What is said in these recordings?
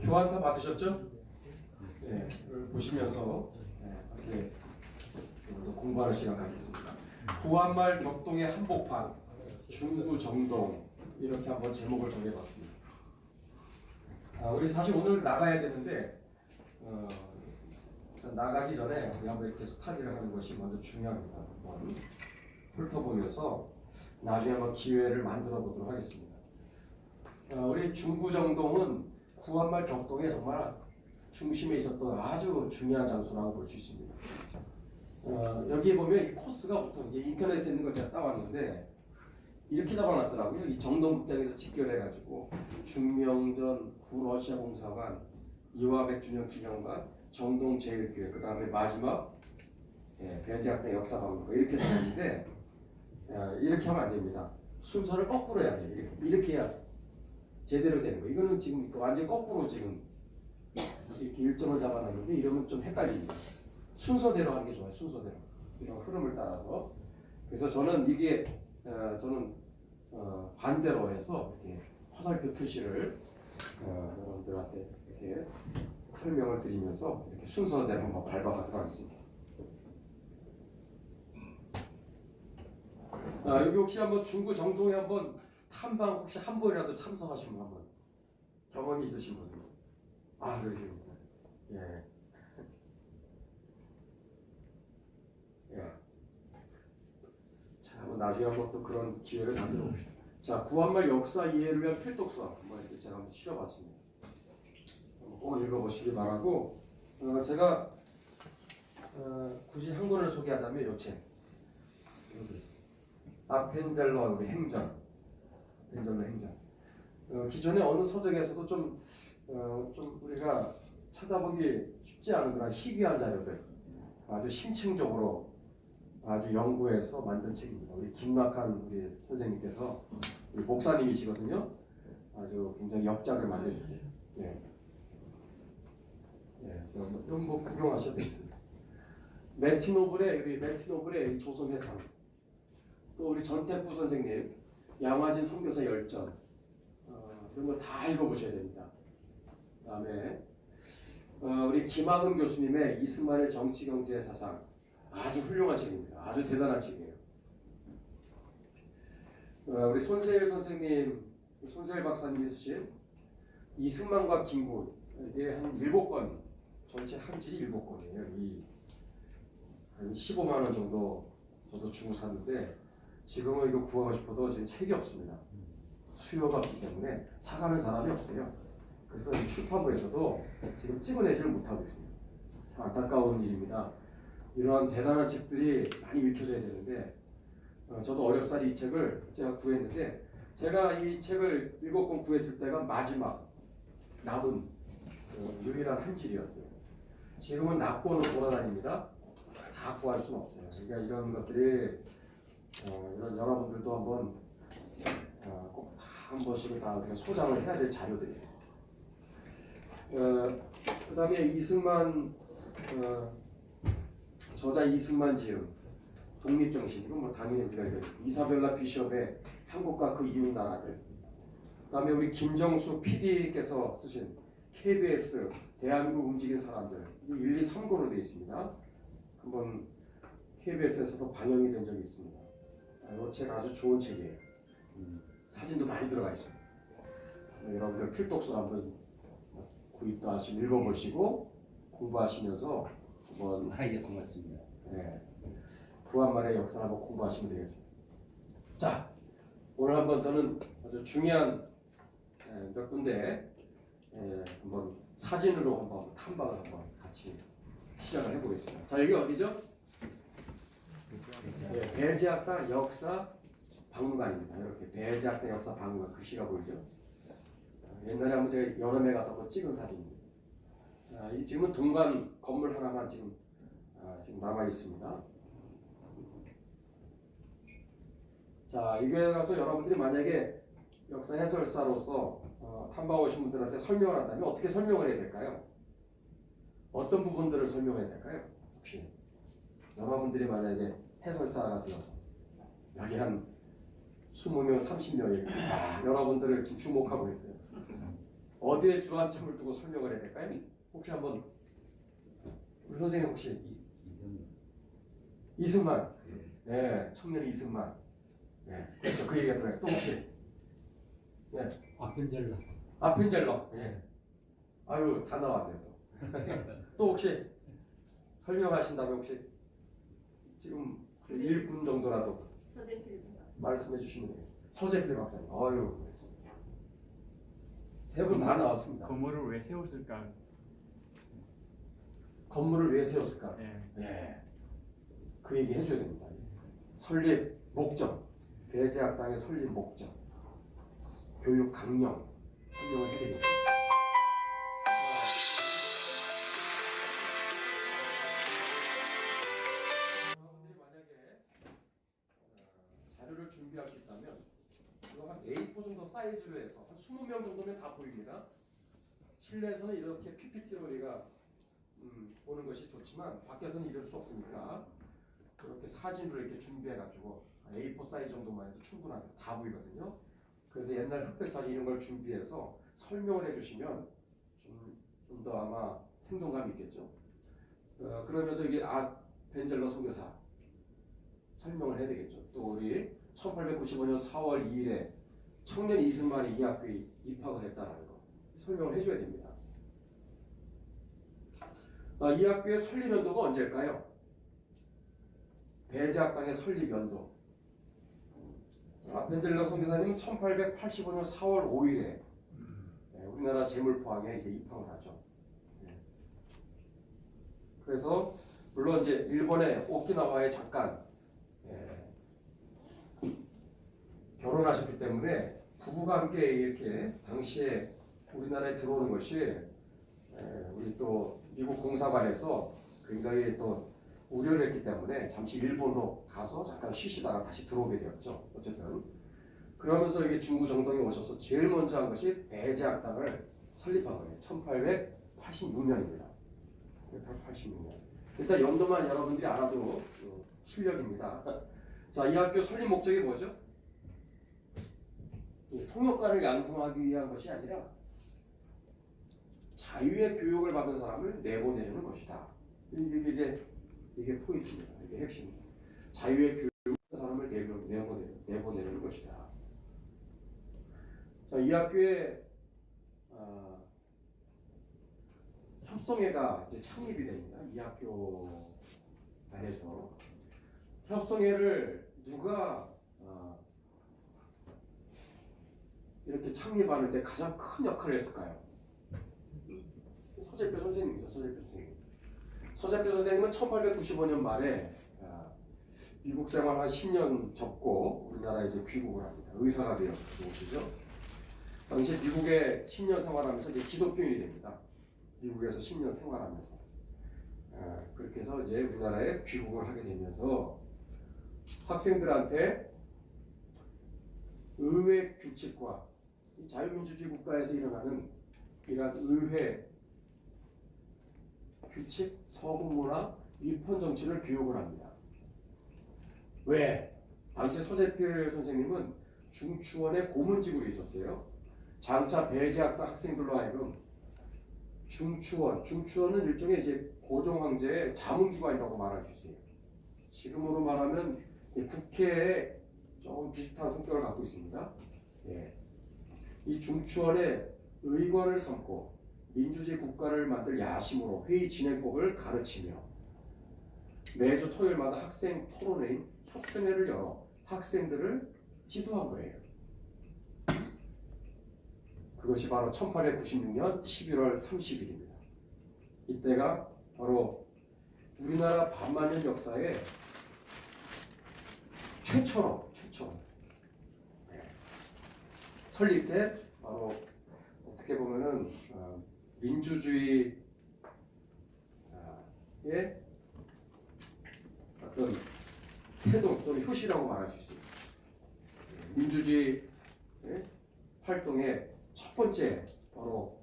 교환 다 받으셨죠? 네, 이걸 보시면서 이렇게 오늘도 공부하는 시간 갖겠습니다. 구한말 격동의 한복판, 중구 정동 이렇게 한번 제목을 정해봤습니다. 우리 사실 오늘 나가야 되는데 나가기 전에 우리 한번 이렇게 스타디를 하는 것이 먼저 중요합니다. 한번 훑어보면서 나중에 한번 기회를 만들어 보도록 하겠습니다. 우리 중구 정동은 구한말 격동에 정말 중심에 있었던 아주 중요한 장소라고 볼 수 있습니다. 여기 보면 이 코스가 보통 인터넷에 있는 걸 제가 따왔는데 이렇게 잡아놨더라고요. 이 정동극장에서 직결해가지고 중명전 구러시아 공사관, 이화백주년 기념관, 정동제일교회, 그 다음에 마지막 배제학당 역사박물관 이렇게 잡았는데 이렇게 하면 안 됩니다. 순서를 거꾸로 해야 돼요. 이렇게 해야 제대로 되는 거예요. 이거는 지금 완전 거꾸로 지금 이렇게 일정을 잡아놨는데 이러면 좀 헷갈립니다. 순서대로 하는 게 좋아요. 순서대로. 이런 흐름을 따라서. 그래서 저는 이게 저는 반대로 해서 이렇게 화살표 표시를 여러분들한테 이렇게 설명을 드리면서 이렇게 순서대로 한번 밟아가도록 하겠습니다. 여기 혹시 한번 중구 정동에 한번 탐방 혹시 한 번이라도 참석하신 분 한번 경험이 있으신 분? 그러십니까? 예. 예. 자, 한번 나중에 한번 또 그런 기회를 만들어 봅시다. 자, 구한말 역사 이해를 위한 필독서 한번 이렇게 제가 한번 실어봤습니다. 꼭 읽어보시기 바라고, 제가 굳이 한 권을 소개하자면 요 책, 여기 아펜젤러 우리 행전, 아펜젤러 행전. 기존의 어느 서적에서도 좀 우리가 찾아보기 쉽지 않은 그런 희귀한 자료들, 아주 심층적으로 아주 연구해서 만든 책입니다. 우리 김낙한 우리 선생님께서 우리 목사님이시거든요. 아주 굉장히 역작을 만드셨어요. 예. 이건 뭐 구경하셔도 되겠습니다. 매티노블의 조선 회상, 또 우리 전태구 선생님 양화진 선교사 열전, 이런 거 다 읽어보셔야 됩니다. 그다음에 우리 김학은 교수님의 이승만의 정치경제 사상, 아주 훌륭한 책입니다. 아주 대단한 책이에요. 우리 손세일 선생님, 손세일 박사님이 쓰신 이승만과 김구, 이게 한 7권, 전체 한 질이 7권이에요. 한 15만 원 정도 저도 주고 샀는데 지금은 이거 구하고 싶어도 지금 책이 없습니다. 수요가 없기 때문에 사가는 사람이 없어요. 그래서 출판부에서도 지금 찍어내지를 못하고 있습니다. 참 안타까운 일입니다. 이러한 대단한 책들이 많이 읽혀져야 되는데 저도 어렵사리 이 책을 제가 구했는데 제가 이 책을 7권 구했을 때가 마지막 남은 유일한 한 질이었어요. 지금은 낙권으로 돌아다닙니다. 다 구할 수는 없어요. 그러니까 이런 것들이 이런 여러분들도 한번 꼭 한 번씩은 다 소장을 해야 될 자료들이에요. 그 다음에 이승만 저자 이승만 지음 독립정신, 이건 뭐 당연히 우리가 이사벨라 비숍의 한국과 그 이웃 나라들, 그 다음에 우리 김정수 PD께서 쓰신 KBS 대한민국 움직인 사람들, 이게 1, 2, 3권으로 되어 있습니다. 한번 KBS에서도 방영이 된 적이 있습니다. 이 책 아주 좋은 책이에요. 사진도 많이 들어가 있어요. 여러분들 필독서 한번 구입도 하시고 읽어보시고 공부하시면서 한번 고맙습니다. 구한말의 역사를 한번 공부하시면 되겠습니다. 자, 오늘 한번 저는 아주 중요한 몇 군데 한번 사진으로 한번 탐방을 한번 같이 시작을 해보겠습니다. 자, 여기 어디죠? 배제학당 역사 박물관입니다. 이렇게 배제학당 역사 박물관 글씨가 보이죠? 옛날에 한번 제가 여름에 가서 한번 찍은 사진입니다. 이 지금은 동관 건물 하나만 지금 남아 있습니다. 자, 이거에 가서 여러분들이 만약에 역사 해설사로서 탐방 오신 분들한테 설명을 한다면 어떻게 설명을 해야 될까요? 어떤 부분들을 설명해야 될까요? 혹시 여러분들이 만약에 해설사가 되어서 여기 한 20명, 30명이 여러분들을 지금 주목하고 있어요. 어디에 주안점을 두고 설명을 해야 될까요? 혹시 한번 우리 선생님 혹시 이승. 이승만, 예. 예, 청년 이승만, 예, 그렇죠. 그 얘기가 들어요. 또 혹시, 예, 아펜젤라. 아펜젤러, 예, 아유 다 나왔네요 또. 또 혹시 설명하신다면 혹시 지금 1분 정도라도 서재필 박사. 말씀해 주시면 되겠습니다. 서재필 박사님, 아유, 세 분 다 나왔습니다. 건물을 왜 세웠을까? 건물을 왜 세웠을까? 예. 예, 그 얘기 해줘야 됩니다. 설립 목적, 배제학당의 설립 목적, 교육 강령 설명을 해드립니다. 여러분들이 만약에 자료를 준비할 수 있다면 이거 한 A4 정도 사이즈로 해서 한 20명 정도면 다 보입니다. 실내에서는 이렇게 PPT로 우리가 보는 것이 좋지만 밖에서는 이럴 수 없으니까 이렇게 사진으로 이렇게 준비해가지고 A4 사이즈 정도만 해도 충분합니다. 다 보이거든요. 그래서 옛날 흑백 사진 이런 걸 준비해서 설명을 해주시면 좀 더 아마 생동감이 있겠죠. 그러면서 이게 벤젤러 선교사 설명을 해야 되겠죠. 또 우리 1895년 4월 2일에 청년 이승만이 이 학교에 입학을 했다는 거 설명을 해줘야 됩니다. 이 학교의 설립 연도가 언제일까요? 배제학당의 설립 연도. 벤젤러 선교사님은 1885년 4월 5일에 우리나라 제물포항에 이제 입학을 하죠. 그래서 물론 이제 일본의 오키나와에 잠깐 결혼하셨기 때문에 부부가 함께 이렇게 당시에 우리나라에 들어오는 것이 우리 또 미국 공사관에서 굉장히 또 우려를 했기 때문에 잠시 일본으로 가서 잠깐 쉬시다가 다시 들어오게 되었죠. 어쨌든 그러면서 이게 중구 정동에 오셔서 제일 먼저 한 것이 배제학당을 설립한 거예요. 1886년입니다. 1886년. 일단 연도만 여러분들이 알아도 실력입니다. 자, 이 학교 설립 목적이 뭐죠? 통역관을 양성하기 위한 것이 아니라 자유의 교육을 받은 사람을 내보내는 것이다. 이게 포인트입니다. 이게 핵심입니다. 자유의 교육을 받은 사람을 내보내는 것이다. 자, 이 학교에 협성회가 이제 창립이 됩니다. 이 학교 안에서 협성회를 누가 이렇게 창립하는 데 가장 큰 역할을 했을까요? 서재표 선생님이죠. 서재표 선생님. 서재표 선생님은 1895년 말에 미국 생활 한 10년 접고 우리나라에 이제 귀국을 합니다. 의사가 되어 오시죠. 당시 미국에 10년 생활하면서 이제 기독교인이 됩니다. 미국에서 10년 생활하면서 그렇게 해서 이제 우리나라에 귀국을 하게 되면서 학생들한테 의회 규칙과 이 자유민주주의 국가에서 일어나는 이러한 의회 규칙, 서구문화, 위헌 정치를 교육을 합니다. 왜? 당시 서재필 선생님은 중추원의 고문직으로 있었어요. 장차 배제학당 학생들로 하여금 중추원은 일종의 이제 고종 황제의 자문기관이라고 말할 수 있어요. 지금으로 말하면 국회에 좀 비슷한 성격을 갖고 있습니다. 예. 이 중추원의 의관을 삼고 민주주의 국가를 만들 야심으로 회의 진행법을 가르치며 매주 토요일마다 학생 토론회인 협생회를 열어 학생들을 지도한 거예요. 그것이 바로 1896년 11월 30일입니다. 이때가 바로 우리나라 반만년 역사에 최초로 설립된 바로 어떻게 보면은 민주주의의 어떤 태동 또는 효시라고 말할 수 있습니다. 민주주의 활동의 첫 번째 바로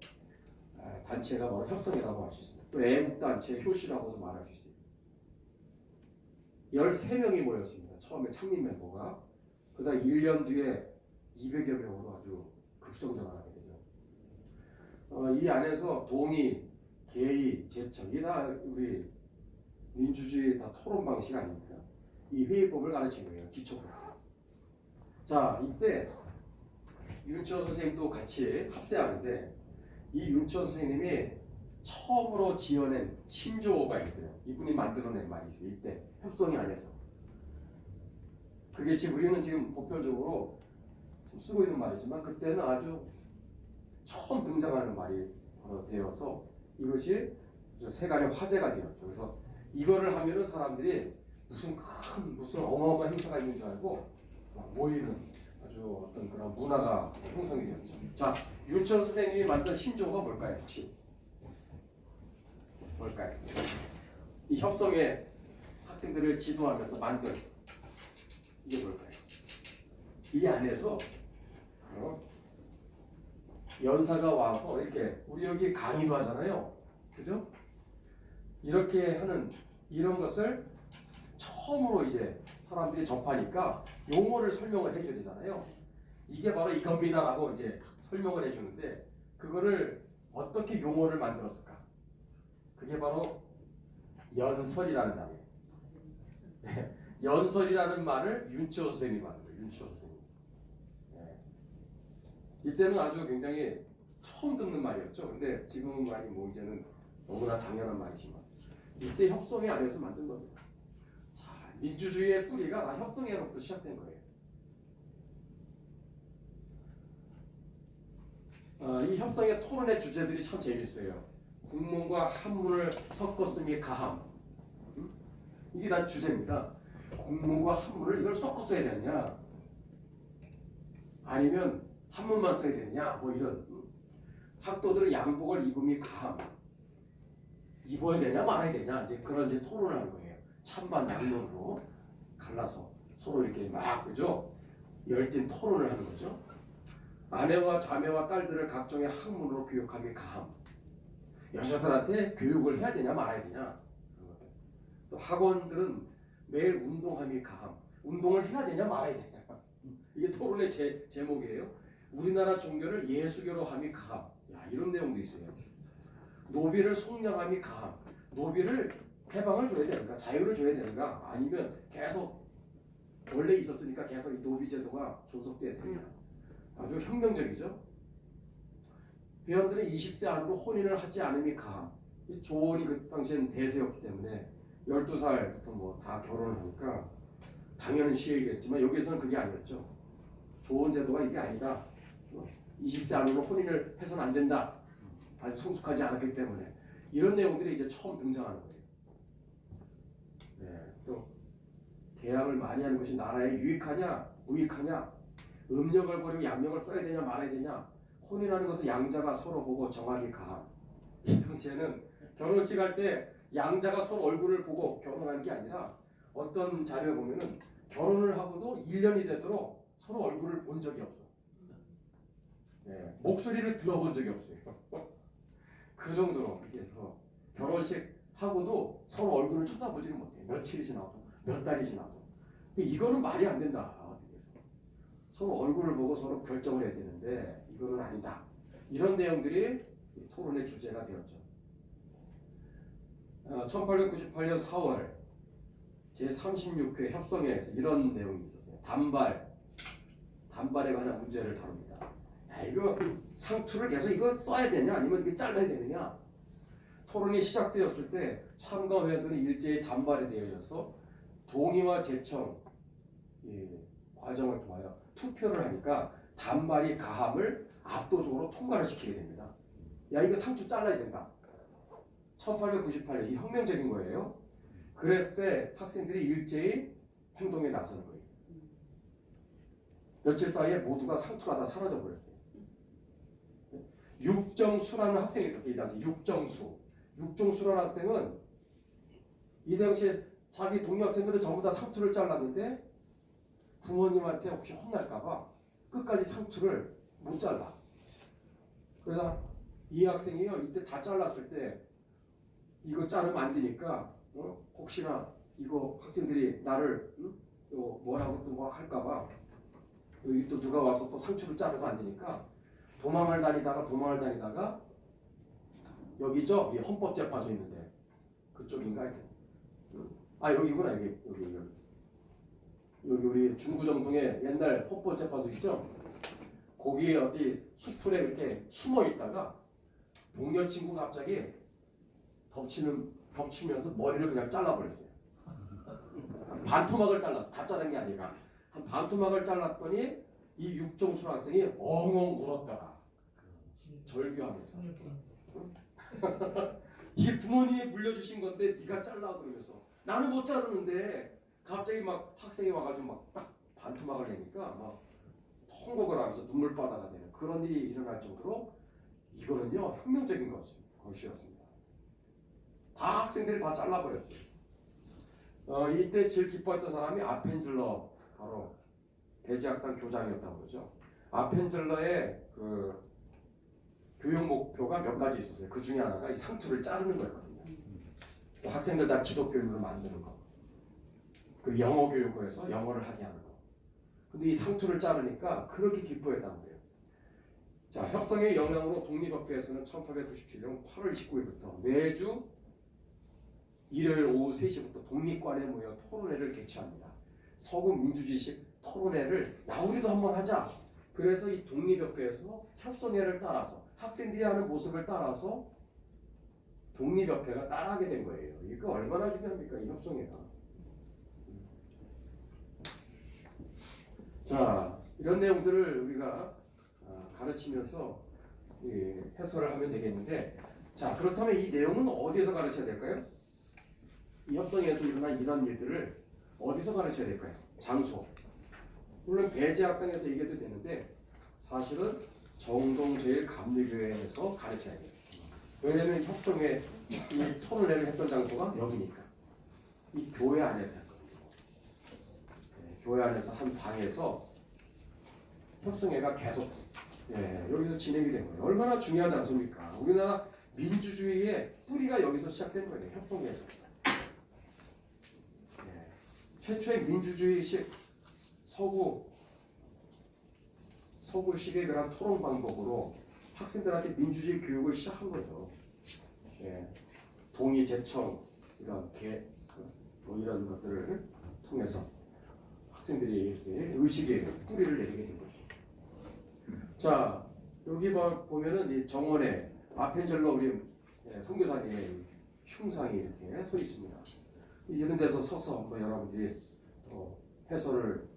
단체가 바로 협성이라고 할 수 있습니다. 또 애국단체 효시라고도 말할 수 있습니다. 13명이 모였습니다. 처음에 창립 멤버가. 그다음 1년 뒤에 200여 명으로 아주 급성장을 하게 되죠. 이 안에서 동의, 개의, 제청 이게 다 우리 민주주의 다 토론 방식 아닙니까? 이 회의법을 가르친 거예요. 기초로. 자, 이때 윤치원 선생님도 같이 합세하는데 이 윤치원 선생님이 처음으로 지어낸 신조어가 있어요. 이분이 만들어낸 말이 있어요. 이때 협성이 안에서. 그게 지금 우리는 지금 보편적으로 좀 쓰고 있는 말이지만 그때는 아주 처음 등장하는 말이 되어서 이것이 세간의 화제가 되었죠. 그래서 이거를 하면은 사람들이 무슨 어마어마한 행사가 있는 줄 알고 막 모이는 아주 어떤 그런 문화가 형성이 되었죠. 자, 윤천 선생님이 만든 신조어가 뭘까요? 혹시 뭘까요? 이 협성의 학생들을 지도하면서 만든 이게 뭘까요? 이 안에서 연사가 와서 이렇게 우리 여기 강의도 하잖아요. 그죠? 이렇게 하는 이런 것을 처음으로 이제 사람들이 접하니까 용어를 설명을 해줘야 되잖아요. 이게 바로 이겁니다라고 이제 설명을 해주는데 그거를 어떻게 용어를 만들었을까? 그게 바로 연설이라는 단어예요. 연설이라는 말을 윤치호 선생님이 만든 거예요. 윤치호 선생님. 이때는 아주 굉장히 처음 듣는 말이었죠. 근데 지금은 많이 뭐 이제는 너무나 당연한 말이지만 이때 협성회 안에서 만든 겁니다. 자, 민주주의의 뿌리가 다 협성회로부터 시작된 거예요. 이 협성의 토론의 주제들이 참 재밌어요. 국문과 한문을 섞었음이 가함. 이게 다 주제입니다. 국문과 한문을 이걸 섞어서 써야 되느냐 아니면 한문만 써야 되느냐 뭐 이런 학도들은 양복을 입음이 가함 입어야 되냐 말아야 되냐 이제 그런 이제 토론을 하는 거예요. 찬반 양론으로 갈라서 서로 이렇게 막 그죠 열띤 토론을 하는 거죠. 아내와 자매와 딸들을 각종의 학문으로 교육함이 가함. 여자들한테 교육을 해야 되냐 말아야 되냐. 또 학원들은 매일 운동함이 가함. 운동을 해야 되냐 말아야 되냐. 이게 토론의 제목이에요. 우리나라 종교를 예수교로 함이 가함. 야, 이런 내용도 있어요. 노비를 속량함이 가함. 노비를 해방을 줘야 되는가, 자유를 줘야 되는가, 아니면 계속 원래 있었으니까 계속 이 노비 제도가 존속돼야 되느냐. 아주 혁명적이죠. 회원들은 20세 안으로 혼인을 하지 않음이 가함. 이 조언이 그 당시에는 대세였기 때문에 12살부터 뭐 다 결혼을 하니까 당연한 시행이겠지만 여기서는 그게 아니었죠. 조언 제도가 이게 아니다. 20세 안으로 혼인을 해서는 안 된다. 아직 성숙하지 않았기 때문에 이런 내용들이 이제 처음 등장하는 거예요. 네, 또 계약을 많이 하는 것이 나라에 유익하냐 무익하냐, 음력을 버리고 양력을 써야 되냐 말아야 되냐, 혼인하는 것은 양자가 서로 보고 정하기 가함. 이 당시에는 결혼식 할 때 양자가 서로 얼굴을 보고 결혼하는 게 아니라 어떤 자료에 보면은 결혼을 하고도 1년이 되도록 서로 얼굴을 본 적이 없어. 네, 목소리를 들어본 적이 없어요. 그 정도로 이렇게 해서 결혼식 하고도 서로 얼굴을 쳐다보지를 못해요. 며칠이 지나도 몇 달이 지나도. 이거는 말이 안 된다. 서로 얼굴을 보고 서로 결정을 해야 되는데 이거는 아니다. 이런 내용들이 토론의 주제가 되었죠. 1898년 4월 제36회 협성회에서 이런 내용이 있었어요. 단발에 관한 문제를 다룹니다. 야, 이거 상투를 계속 이거 써야 되냐 아니면 이게 잘라야 되느냐. 토론이 시작되었을 때 참가 회원들은 일제히 단발에 되어져서 동의와 제청 과정을 통하여 투표를 하니까 단발이 가함을 압도적으로 통과를 시키게 됩니다. 야, 이거 상투 잘라야 된다. 1898년 이 혁명적인 거예요. 그랬을 때 학생들이 일제히 행동에 나서는 거예요. 며칠 사이에 모두가 상투가 다 사라져 버렸어요. 육정수라는 학생이 있었어요. 이 당시 육정수라는 학생은 이 당시에 자기 동료 학생들은 전부 다 상투를 잘랐는데 부모님한테 혹시 혼날까봐 끝까지 상투를 못 잘라. 그래서 이 학생이요 이때 다 잘랐을 때 이거 자르면 안 되니까 혹시나 이거 학생들이 나를 또 뭐라고 또 뭐 할까봐 여기 또 누가 와서 또 상투를 자르면 안 되니까 도망을 다니다가 여기죠? 이 헌법재판소 있는데 그쪽인가 하여튼. 아 여기구나 여기 우리 중구정동에 옛날 헌법재판소 있죠? 거기에 어디 숲풀에 이렇게 숨어 있다가 동료 친구가 갑자기 덮치면서 머리를 그냥 잘라버렸어요. 반토막을 잘랐어. 다 자른 게 아니라 한 반토막을 잘랐더니 이 육종수 학생이 엉엉 울었다가 절규하면서 이 부모님이 물려주신 건데 네가 잘라 그러면서 나는 못 자르는데 갑자기 막 학생이 와가지고 막 딱 반토막을 내니까 막 통곡을 하면서 눈물바다가 되는 그런 일이 일어날 정도로 이거는요 혁명적인 것이었습니다. 다 학생들이 다 잘라버렸어요. 이때 제일 기뻐했던 사람이 아펜젤러 바로 배제학당 교장이었다고 그러죠. 아펜젤러의 그 교육 목표가 몇 가지 있었어요. 그 중에 하나가 이 상투를 자르는 거였거든요. 또 학생들 다 기독교인으로 만드는 거. 그 영어 교육을 해서 영어를 하게 하는 거. 근데 이 상투를 자르니까 그렇게 기뻐했다는 거예요. 자, 협성의 영향으로 독립협회에서는 1897년 8월 29일부터 매주 일요일 오후 3시부터 독립관에 모여 토론회를 개최합니다. 서구 민주주의식 토론회를 야 우리도 한번 하자. 그래서 이 독립협회에서 협성회를 따라서 학생들이 하는 모습을 따라서 독립협회가 따라하게 된 거예요. 이거 얼마나 중요합니까? 이 협성회가. 자, 이런 내용들을 우리가 가르치면서 해설을 하면 되겠는데 자, 그렇다면 이 내용은 어디에서 가르쳐야 될까요? 이 협성회에서 일어난 이런 일들을 어디서 가르쳐야 될까요? 장소. 물론 배제학당에서 얘기해도 되는데 사실은 정동제일감리교회에서 가르쳐야 돼요. 왜냐면 협성회 이 토론회를 했던 장소가 여기니까 이 교회 안에서 했거든요. 교회 안에서 한 방에서 협성회가 계속 여기서 진행이 된 거예요. 얼마나 중요한 장소입니까? 우리나라 민주주의의 뿌리가 여기서 시작된 거예요. 협성회에서. 최초의 민주주의식 서구식의 그런 토론 방법으로 학생들한테 민주주의 교육을 시작한 거죠. 동의 제청 이런 이런 것들을 통해서 학생들이 이렇게 의식의 뿌리를 내리게 된 거죠. 자 여기 보면은 이 정원에 아펜젤러 우리 선교사님의 흉상이 이렇게 서 있습니다. 이런 데서 서서 또 여러분들이 해설을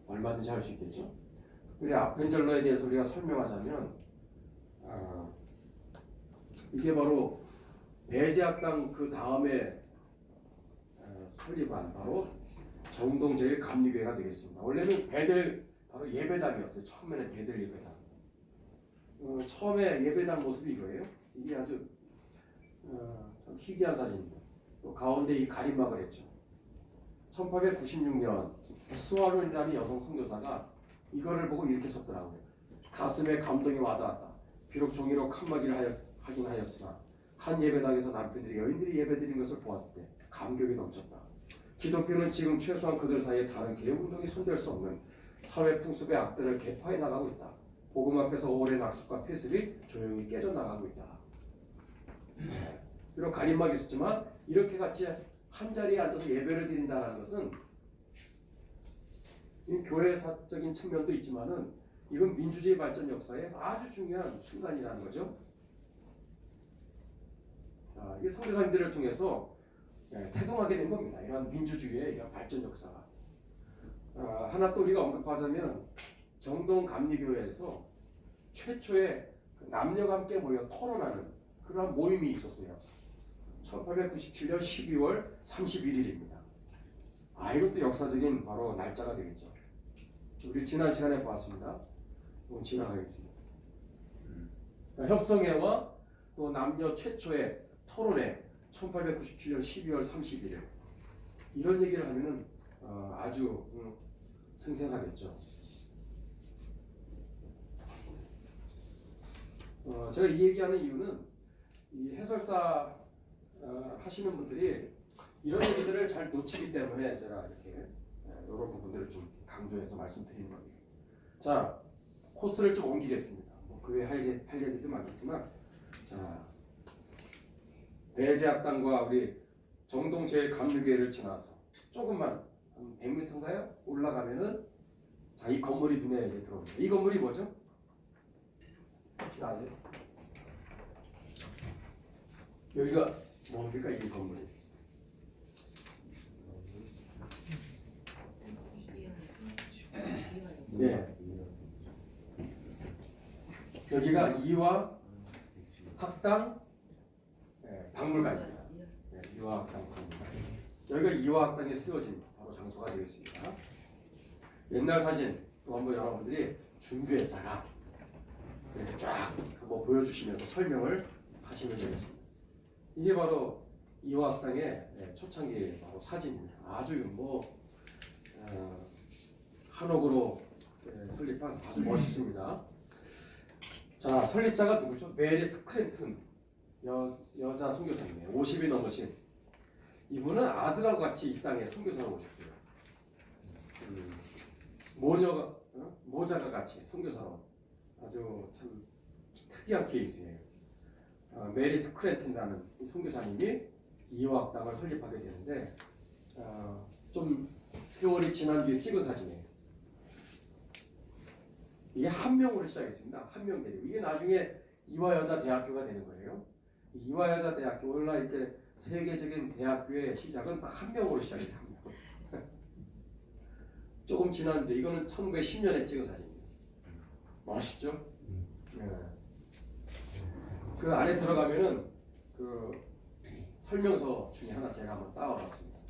얼마든지 할 수 있겠죠. 우리 아펜젤러에 대해서 우리가 설명하자면 이게 바로 배제학당 그 다음에 설립한 바로 정동제일감리교회가 되겠습니다. 원래는 베델 바로 예배당이었어요. 처음에는 베델 예배당. 처음에 예배당 모습이 이거예요. 이게 아주 참 희귀한 사진입니다. 또 가운데 이 가림막을 했죠. 1896년 스와론이라는 여성 선교사가 이거를 보고 이렇게 썼더라고요. 가슴에 감동이 와닿았다. 비록 종이로 칸막이를 하긴 하였으나 한 예배당에서 남편들이 여인들이 예배드린 것을 보았을 때 감격이 넘쳤다. 기독교는 지금 최소한 그들 사이에 다른 개혁운동이 손댈 수 없는 사회 풍습의 악들을 개파해 나가고 있다. 복음 앞에서 오랜 악습과 폐습이 조용히 깨져나가고 있다. 비록 가림막이 있었지만 이렇게 같이 한 자리에 앉아서 예배를 드린다는 것은 교회사적인 측면도 있지만은 이건 민주주의 발전 역사에 아주 중요한 순간이라는 거죠. 자, 이게 선교사님들을 통해서 태동하게 된 겁니다. 이런 민주주의의 이런 발전 역사가. 하나 또 우리가 언급하자면 정동감리교회에서 최초의 남녀가 함께 모여 토론하는 그런 모임이 있었어요. 1897년 12월 31일입니다. 이것도 역사적인 바로 날짜가 되겠죠. 우리 지난 시간에 보았습니다. 오늘 지나가겠습니다. 협성회와 또 남녀 최초의 토론회 1897년 12월 31일 이런 얘기를 하면은 아주 생생하겠죠. 제가 이 얘기하는 이유는 이 해설사 하시는 분들이 이런 얘기들을 잘 놓치기 때문에 제가 이렇게 이런 부분들을 좀 강조해서 말씀드리는 겁니다. 자, 코스를 좀 옮기겠습니다. 그 외에 할 얘기도 많겠지만 자, 배제학당과 우리 정동 제일감리교회를 지나서 조금만 한 100m인가요? 올라가면은 자, 이 건물이 눈에 이제 들어옵니다. 이 건물이 뭐죠? 혹시 아세요? 여기가 뭡니까 이 건물이? 네. 여기가 이화 학당 박물관입니다. 네, 이화 학당 박물관. 여기가 이화 학당에 세워진 바로 장소가 되겠습니다. 옛날 사진 또 한번 여러분들이 준비했다가 이렇게 쫙 한번 보여주시면서 설명을 하시면 되겠습니다. 이게 바로 이화 학당의 초창기 바로 사진입니다. 아주 한옥으로 설립한 아주 멋있습니다. 자, 설립자가 누구죠? 메리 스크랜튼 여자 선교사님이에요. 50이 넘으신 이분은 아들하고 같이 이 땅에 선교사로 오셨어요. 모자가 같이 선교사로 아주 참 특이한 케이스예요. 메리 스크랜튼이라는 이 선교사님이 이화학당을 설립하게 되는데 좀 세월이 지난 뒤에 찍은 사진이에요. 이게 한 명으로 시작했습니다. 한 명 데리고 이게 나중에 이화여자대학교가 되는 거예요. 이화여자대학교 오늘날 이렇게 세계적인 대학교의 시작은 딱 한 명으로 시작했어요. 한 명. 조금 지난 뒤 이거는 1910년에 찍은 사진입니다. 멋있죠? 네. 그 안에 들어가면은 그 설명서 중에 하나 제가 한번 따와봤습니다.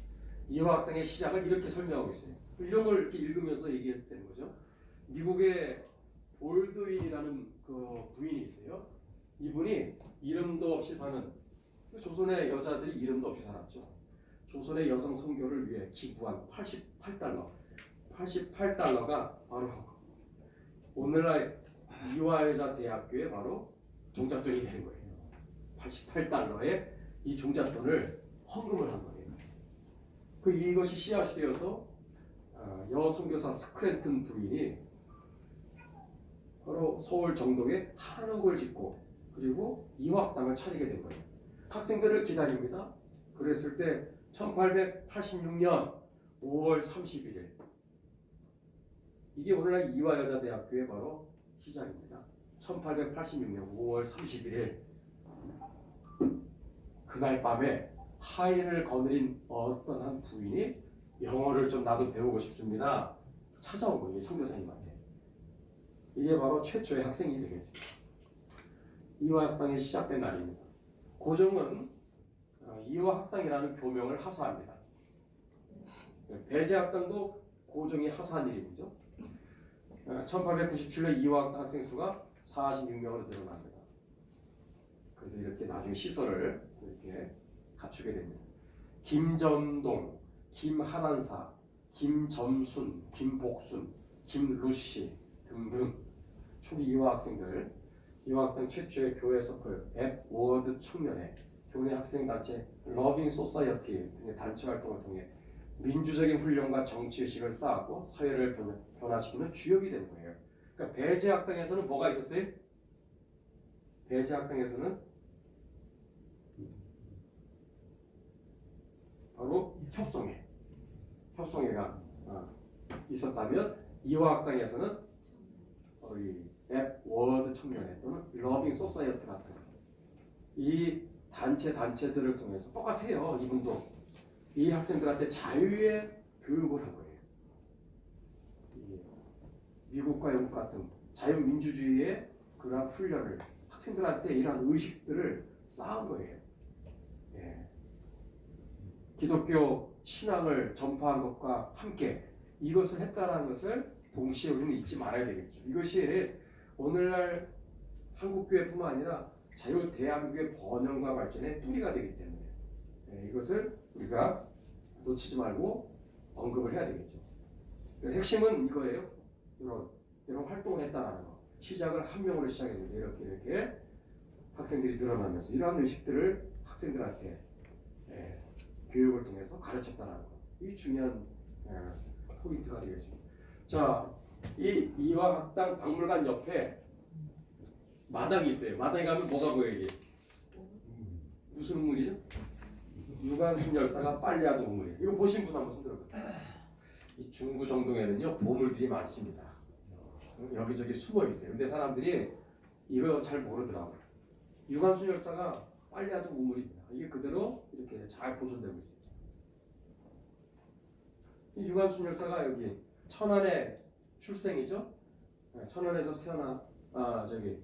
이화학당의 시작을 이렇게 설명하고 있어요. 이런 걸 이렇게 읽으면서 얘기했다는 거죠. 미국의 볼드윈이라는 그 부인이 있어요. 이분이 이름도 없이 사는 조선의 여자들이 이름도 없이 살았죠. 조선의 여성 선교를 위해 기부한 88달러. 88달러가 바로 오늘날 이화여자대학교에 바로 종잣돈이 되는 거예요. 88달러에 이 종잣돈을 헌금을 한 거예요. 이것이 씨앗이 되어서 여선교사 스크랜튼 부인이 바로 서울 정동에 한옥을 짓고 그리고 이화학당을 차리게 된 거예요. 학생들을 기다립니다. 그랬을 때 1886년 5월 31일 이게 오늘날 이화여자대학교의 바로 시작입니다. 1886년 5월 31일 그날 밤에 하인을 거느린 어떤 한 부인이 영어를 좀 나도 배우고 싶습니다. 찾아온 거예요. 선교사님한테. 이게 바로 최초의 학생이 되겠습니다. 이화학당이 시작된 날입니다. 고종은 이화학당이라는 교명을 하사합니다. 배제학당도 고종이 하사한 일이죠. 1897년 이화학당 학생 수가 46명으로 늘어납니다. 그래서 이렇게 나중에 시설을 이렇게 갖추게 됩니다. 김전동, 김한한사, 김점순, 김복순, 김루시 등등 초기 이화학생들, 이화학당 최초의 교회 서클, 앱워드 청년회, 교내 학생단체, 러빙 소사이어티 등의 단체 활동을 통해 민주적인 훈련과 정치의식을 쌓았고 사회를 변화시키는 주역이 된 거예요. 그러니까 배제학당에서는 뭐가 있었어요? 배제학당에서는 바로 협성회가 있었다면 이화학당에서는 앱워드 청년회 또는 러빙 소사이어티 같은 이 단체들을 통해서 똑같아요. 이분도 이 학생들한테 자유의 교육을 한 거예요. 미국과 영국 같은 자유민주주의의 그러한 훈련을 학생들한테 이러한 의식들을 쌓은 거예요. 예. 기독교 신앙을 전파한 것과 함께 이것을 했다는 것을 동시에 우리는 잊지 말아야 되겠죠. 이것이 오늘날 한국교회뿐만 아니라 자유 대한민국의 번영과 발전의 뿌리가 되기 때문에 이것을 우리가 놓치지 말고 언급을 해야 되겠죠. 핵심은 이거예요. 이런 활동을 했다라는 거. 시작을 한 명으로 시작했는데 이렇게 학생들이 늘어나면서 이러한 의식들을 학생들한테 교육을 통해서 가르쳤다라는 거. 이 중요한 포인트가 되겠습니다. 자, 이 이화학당 박물관 옆에 마당이 있어요. 마당에 가면 뭐가 보여요 이게? 무슨 우물이죠? 유관순열사가 빨래하던 우물이에요. 이거 보신 분 한번 손 들어보세요. 이 중구 정동에는요 보물들이 많습니다. 여기저기 숨어 있어요. 근데 사람들이 이거 잘 모르더라고요. 유관순열사가 빨래하던 우물입니다. 이게 그대로 이렇게 잘 보존되고 있습니다. 이 유관순열사가 여기 천안의 출생이죠. 천안에서 태어나 저기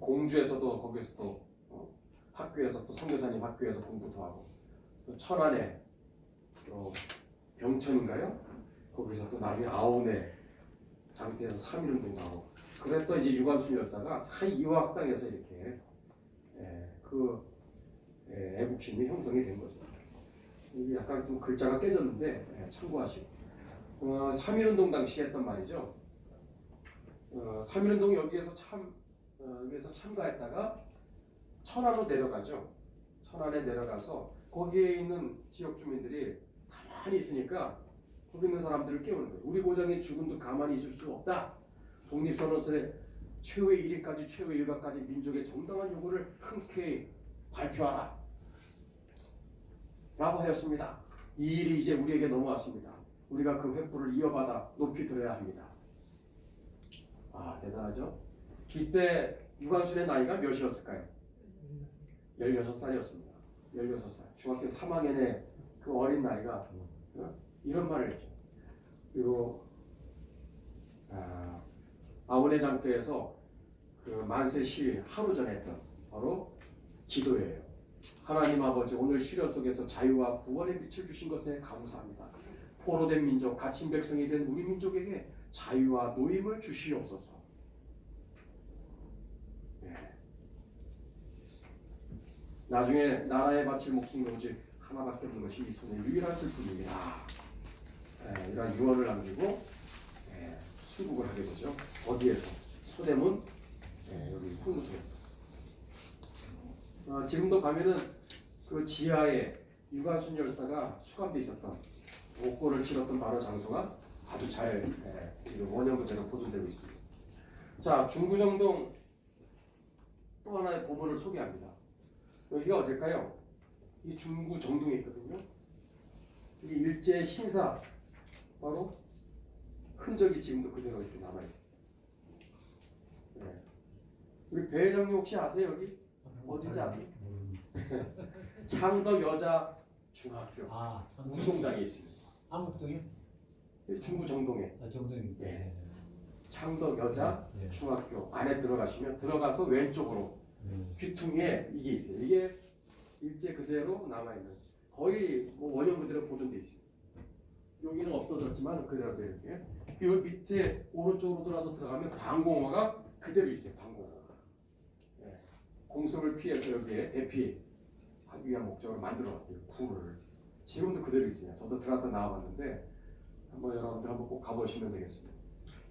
공주에서도 거기서도 학교에서 또 선교사님 학교에서 공부도 하고 또 천안에 또 병천인가요? 거기서 또 나중에 아온에 장태에서 3.1운동도 하고 그랬던 이제 유관순 열사가 한 이화학당에서 이렇게 애국심이 형성이 된 거죠. 이게 약간 좀 글자가 깨졌는데 참고하시고 3.1운동 당시 했던 말이죠. 3.1운동 여기에서 참가했다가 천안으로 내려가죠. 천안에 내려가서 거기에 있는 지역 주민들이 가만히 있으니까 거기 있는 사람들을 깨우는 거예요. 우리 고장의 죽음도 가만히 있을 수 없다. 독립선언서의 최후의 일위까지 최후의 일가까지 민족의 정당한 요구를 흔쾌히 발표하라. 라고 하였습니다. 이 일이 이제 우리에게 넘어왔습니다. 우리가 그 횃불을 이어받아 높이 들어야 합니다. 대단하죠? 이때 유관순의 나이가 몇이었을까요? 16살이었습니다. 16살. 중학교 3학년의 그 어린 나이가 이런 말을 했죠. 그리고 아우네 장터에서 그 만세 시위 하루 전에 했던 바로 기도예요. 하나님 아버지 오늘 시련 속에서 자유와 구원의 빛을 주신 것에 감사합니다. 포로된 민족, 갇힌 백성이 된 우리 민족에게 자유와 노임을 주시옵소서. 나중에 나라에 바칠 목숨이 오직 하나밖에 없는 것이 이 손의 유일한 슬픔입니다. 이런 유언을 남기고 수국을 하게 되죠. 어디에서? 서대문 여기 홍무소에서. 지금도 가면은 그 지하에 유관순 열사가 수감돼 있었던 옥고를 치렀던 바로 장소가 아주 잘 지금 원형 그대로 보존되고 있습니다. 자, 중구정동 또 하나의 보물을 소개합니다. 여기가 어딜까요? 이 중구정동에 있거든요. 이 일제 신사 바로 흔적이 지금도 그대로 이렇게 남아 있어요. 우리 배 회장님 혹시 아세요 여기? 어딘지 아세요? 창덕 여자 중학교 운동장에 있습니다. 암흑동이요? 중구 정동에. 정동이. 네. 창덕 여자 중학교 안에 들어가서 왼쪽으로 귀퉁이에 이게 있어요. 이게 일제 그대로 남아 있는 거의 뭐 원형 그대로 보존돼 있습니다. 여기는 없어졌지만 그대로 이렇게. 여기 밑에 오른쪽으로 돌아서 들어가면 방공호가 그대로 있어요. 방공호가. 공습을 피해서 여기에 대피하기 위한 목적으로 만들어놨어요. 구를. 지금도 그대로 있어요. 저도 들어갔다 나와봤는데 한번 여러분들 한번 꼭 가보시면 되겠습니다.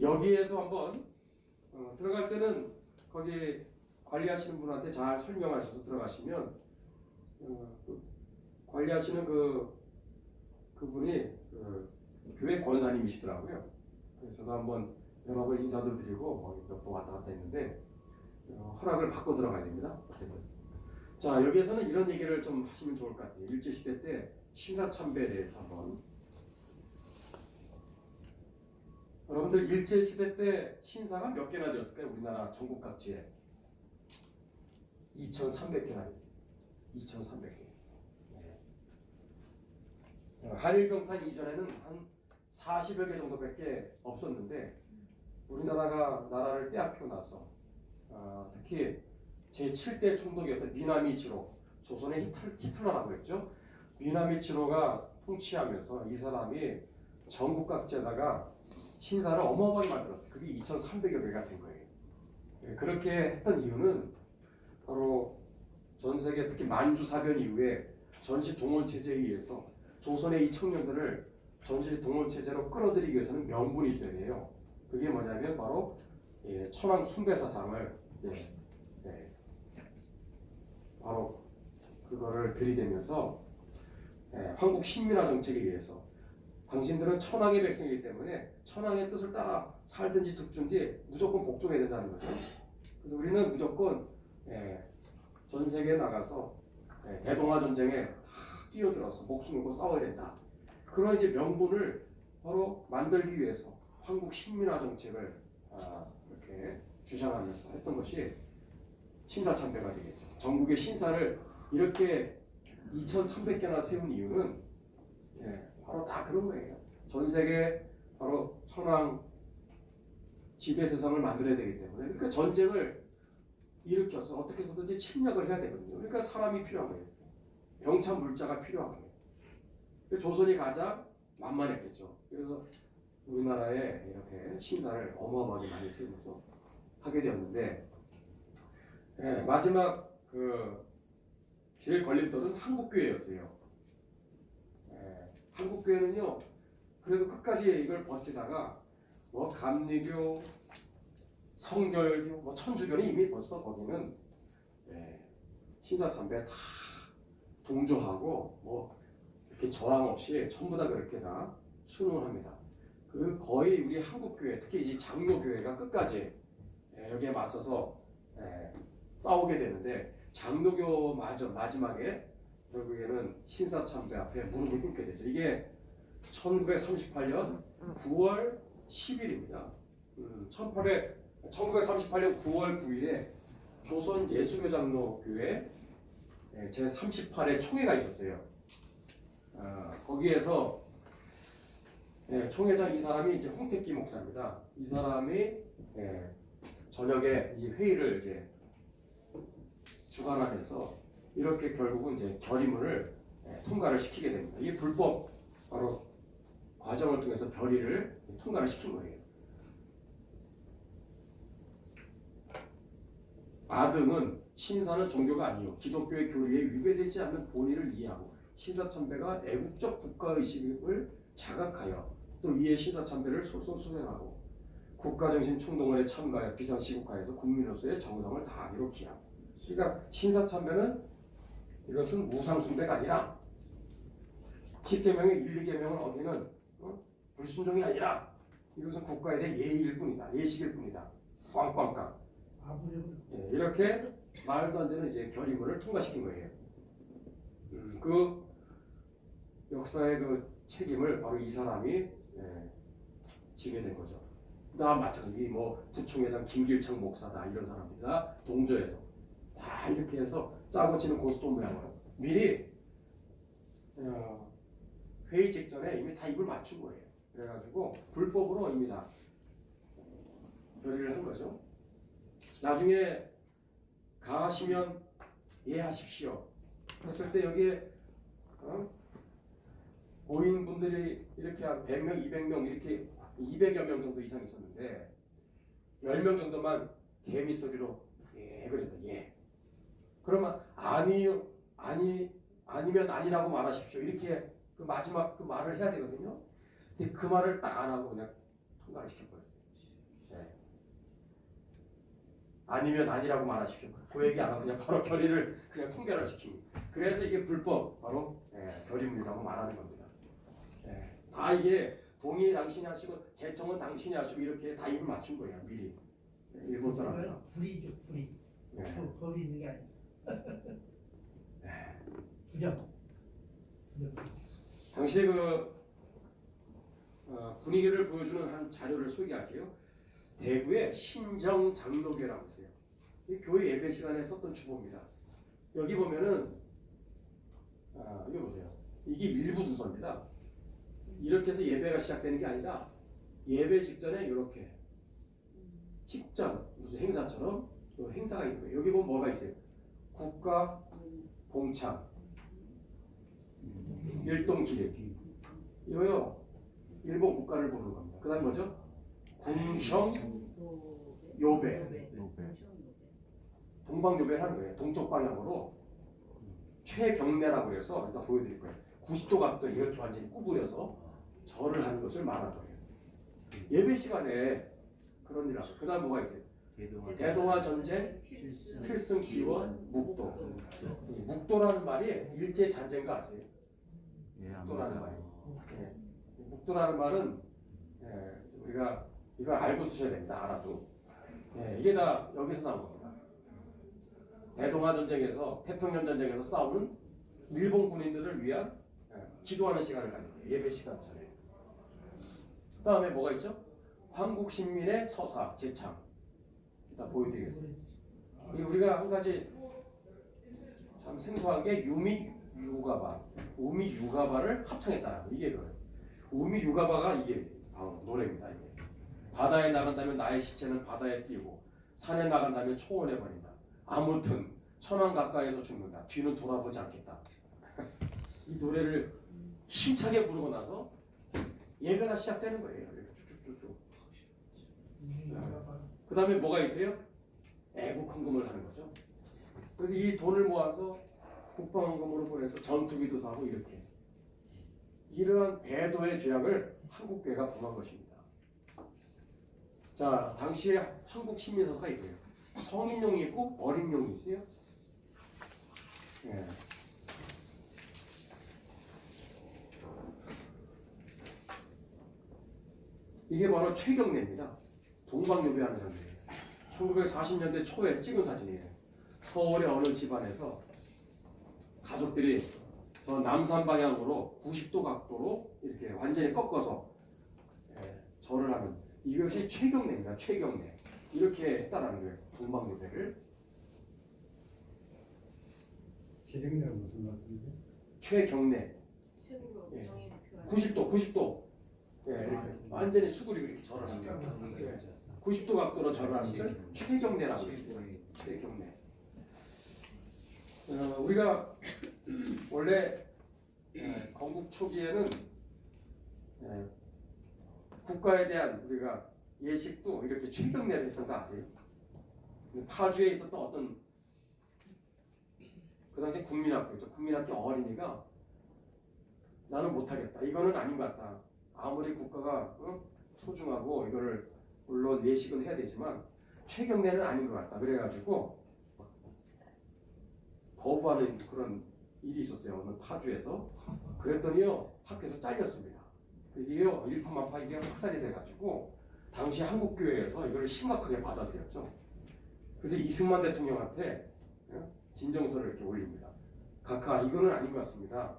여기에도 한번 들어갈 때는 거기 관리하시는 분한테 잘 설명하셔서 들어가시면 관리하시는 그분이 교회 권사님이시더라고요. 그래서 저도 한번 여러 번 인사도 드리고 몇 번 왔다 갔다 했는데 허락을 받고 들어가야 됩니다. 어쨌든 자, 여기에서는 이런 얘기를 좀 하시면 좋을 것 같아요. 일제시대 때 신사참배에 대해서 한번. 여러분들 일제시대 때 신사가 몇 개나 되었을까요? 우리나라 전국 각지에 2,300개나 됐어요. 2,300개. 한일병탄 이전에는 한 40여 개 정도밖에 없었는데 우리나라가 나라를 빼앗기고 나서 특히 제7대 총독이었던 미나미치로, 조선의 히틀러라고 했죠. 미나미치로가 통치하면서 이 사람이 전국 각지에다가 신사를 어마어마하게 만들었어요. 그게 2,300여 개가 된 거예요. 그렇게 했던 이유는 바로 전 세계 특히 만주사변 이후에 전시 동원 체제에 의해서 조선의 이 청년들을 전시 동원 체제로 끌어들이기 위해서는 명분이 있어야 돼요. 그게 뭐냐면 바로 천황 숭배 사상을 바로 그거를 들이대면서 황국 신민화 정책에 의해서 당신들은 천황의 백성이기 때문에 천황의 뜻을 따라 살든지 죽든지 무조건 복종해야 된다는 거죠. 그래서 우리는 무조건 전 세계에 나가서 대동아 전쟁에 다 뛰어들어서 목숨 걸고 싸워야 된다. 그런 이제 명분을 바로 만들기 위해서 한국 식민화 정책을 이렇게 주장하면서 했던 것이 신사참배가 되겠죠. 전국의 신사를 이렇게 2,300개나 세운 이유는 바로 다 그런 거예요. 전 세계 바로 천황 지배 세상을 만들어야 되기 때문에 그러니까 전쟁을 일으켜서 어떻게 해서든지 침략을 해야 되거든요. 그러니까 사람이 필요한 거예요. 병참 물자가 필요한 거예요. 조선이 가장 만만했겠죠. 그래서 우리나라에 이렇게 신사를 어마어마하게 많이 세우면서 하게 되었는데 마지막 제일 걸림돌은 한국교회였어요. 한국교회는요, 그래도 끝까지 이걸 버티다가 뭐 감리교, 성결교, 뭐 천주교는 이미 벌써 거기는 신사참배 다 동조하고 뭐 이렇게 저항 없이 전부 다 그렇게 다 순응합니다. 그 거의 우리 한국교회, 특히 이 장로교회가 끝까지 여기에 맞서서 싸우게 되는데 장로교마저 마지막에 결국에는 신사참배 앞에 무릎을 꿇게 되죠. 이게 1938년 9월 10일입니다. 1938년 9월 9일에 조선 예수교장로교회 제38회 총회가 있었어요. 거기에서 총회장 이 사람이 이제 홍택기 목사입니다. 이 사람이 저녁에 이 회의를 이제 주관하면서 이렇게 결국은 이제 결의문을 통과를 시키게 됩니다. 이 불법 바로 과정을 통해서 결의를 통과를 시킨 거예요. 아등은 신사는 종교가 아니요 기독교의 교리에 위배되지 않는 본의를 이해하고 신사참배가 애국적 국가의식을 자각하여 또 이에 신사참배를 솔솔 수행하고 국가정신 총동원에 참가하여 비상시국하에서 국민으로서의 정성을 다하기로 기하고. 그러니까 신사참배는 이것은 무상숭배가 아니라 10계명의 1, 2계명을 어기는 불순종이 아니라 이것은 국가에 대한 예의일 뿐이다. 예식일 뿐이다. 꽝꽝꽝. 이렇게 말도 안 되는 이제 결의문을 통과시킨 거예요. 그 역사의 그 책임을 바로 이 사람이 지게 된 거죠. 다 마찬가지 뭐 부총회장 김길창 목사다 이런 사람들이다 동조해서 다 이렇게 해서 짜고 치는 고스톱 모양으로 미리 회의 직전에 이미 다 입을 맞춘 거예요. 그래가지고 불법으로 이미 다 결의를 한 거죠. 나중에 가시면 예하십시오 했을 때 여기에 모인 분들이 이렇게 한 100명, 200명 이렇게 200여 명 정도 이상 있었는데 10명 정도만 개미 소리로 예 그랬다. 예. 그러면 아니면 아니라고 말하십시오. 이렇게 그 마지막 그 말을 해야 되거든요. 근데 그 말을 딱 안 하고 그냥 통과를 시켜버렸어요. 네. 아니면 아니라고 말하십시오. 그 얘기 안 하고 그냥 바로 결의를 그냥 통과를 시킵니다. 그래서 이게 불법 바로 결의문이라고 말하는 겁니다. 다 이게 동의 당신이 하시고 제청은 당신이 하시고 이렇게 다 입을 맞춘 거예요. 미리 일본 사람들. 불이죠, 불이. 법이 있는 게 아니에요. 부정. 당시에 그 분위기를 보여주는 한 자료를 소개할게요. 대구의 신정 장로교라고 있어요. 이 교회 예배 시간에 썼던 주보입니다. 여기 보면은 이거 보세요. 이게 일부 순서입니다. 이렇게 해서 예배가 시작되는 게 아니라 예배 직전에 이렇게 직전 무슨 행사처럼 행사가 있는 거예요. 여기 보면 뭐가 있어요? 국가 봉창, 일동 기획 이거요. 일본 국가를 부르는 겁니다. 그 다음 뭐죠? 궁성 요배. 동방요배를 하는 거예요. 동쪽 방향으로 최경례라고 해서 일단 보여드릴 거예요. 90도 각도 이렇게 완전히 구부려서 절을 하는 것을 말하는 거예요. 예배 시간에 그런 일을 하고 그 다음 뭐가 있어요? 대동아 전쟁 필승 기원 묵도. 묵도라는 말이 일제 잔재인 거 아세요? 묵도라는 말이. 묵도라는 말은 우리가 이걸 알고 쓰셔야 됩니다. 알아도. 이게 다 여기서 나온 겁니다. 대동아 전쟁에서 태평양 전쟁에서 싸우는 일본 군인들을 위한 기도하는 시간을 가진 거예요. 예배 시간 전에. 그다음에 뭐가 있죠? 한국 신민의 서사 제창. 이따 보여드리겠습니다. 우리가 한 가지 참 생소한 게 우미 유가바를 합창했다는 거. 이게 그거예요. 우미 유가바가 이게 바로 노래입니다. 이게. 바다에 나간다면 나의 시체는 바다에 띄고 산에 나간다면 초원에 버린다. 아무튼 천왕 가까이에서 죽는다. 뒤는 돌아보지 않겠다. 이 노래를 힘차게 부르고 나서 예배가 시작되는 거예요. 이렇게 쭉쭉쭉쭉. 그 다음에 뭐가 있어요? 애국 헌금을 하는 거죠. 그래서 이 돈을 모아서 국방헌금으로 보내서 전투기도 사고 이렇게. 이러한 배도의 죄악을 한국교회가 범한 것입니다. 자, 당시에 한국 신민서사가 있고요. 성인용이 있고 어린용이 있어요. 예. 이게 바로 최경래입니다. 동방요배하는 장면이에요. 1940년대 초에 찍은 사진이에요. 서울의 어느 집안에서 가족들이 저 남산 방향으로 90도 각도로 이렇게 완전히 꺾어서 절을 하는, 이것이 최경래입니다. 최경래. 이렇게 했다라는 거예요. 동방요배를. 최경래가 무슨 말씀이세요? 최경래. 최고로 예. 정의 목표가 90도. 예, 이렇게 완전히 수그리고 이렇게 절을 하는 거예요. 90도 각도로 절을 하는 것을 최경래라고 했습니다. 최경래. 우리가 원래 건국 초기에는 국가에 대한 우리가 예식도 이렇게 최경래를 했던 거 아세요? 파주에 있었던 어떤 그 당시 국민학교죠. 국민학교 어린이가 나는 못하겠다. 이거는 아닌 것 같다. 아무리 국가가 소중하고 이거를 물론 예식은 해야 되지만 최경래는 아닌 것 같다. 그래가지고 거부하는 그런 일이 있었어요. 어느 파주에서. 그랬더니요 학교에서 잘렸습니다. 이게요 일파만파 이게 확산이 돼가지고 당시 한국교회에서 이걸 심각하게 받아들였죠. 그래서 이승만 대통령한테 진정서를 이렇게 올립니다. 각하 이거는 아닌 것 같습니다.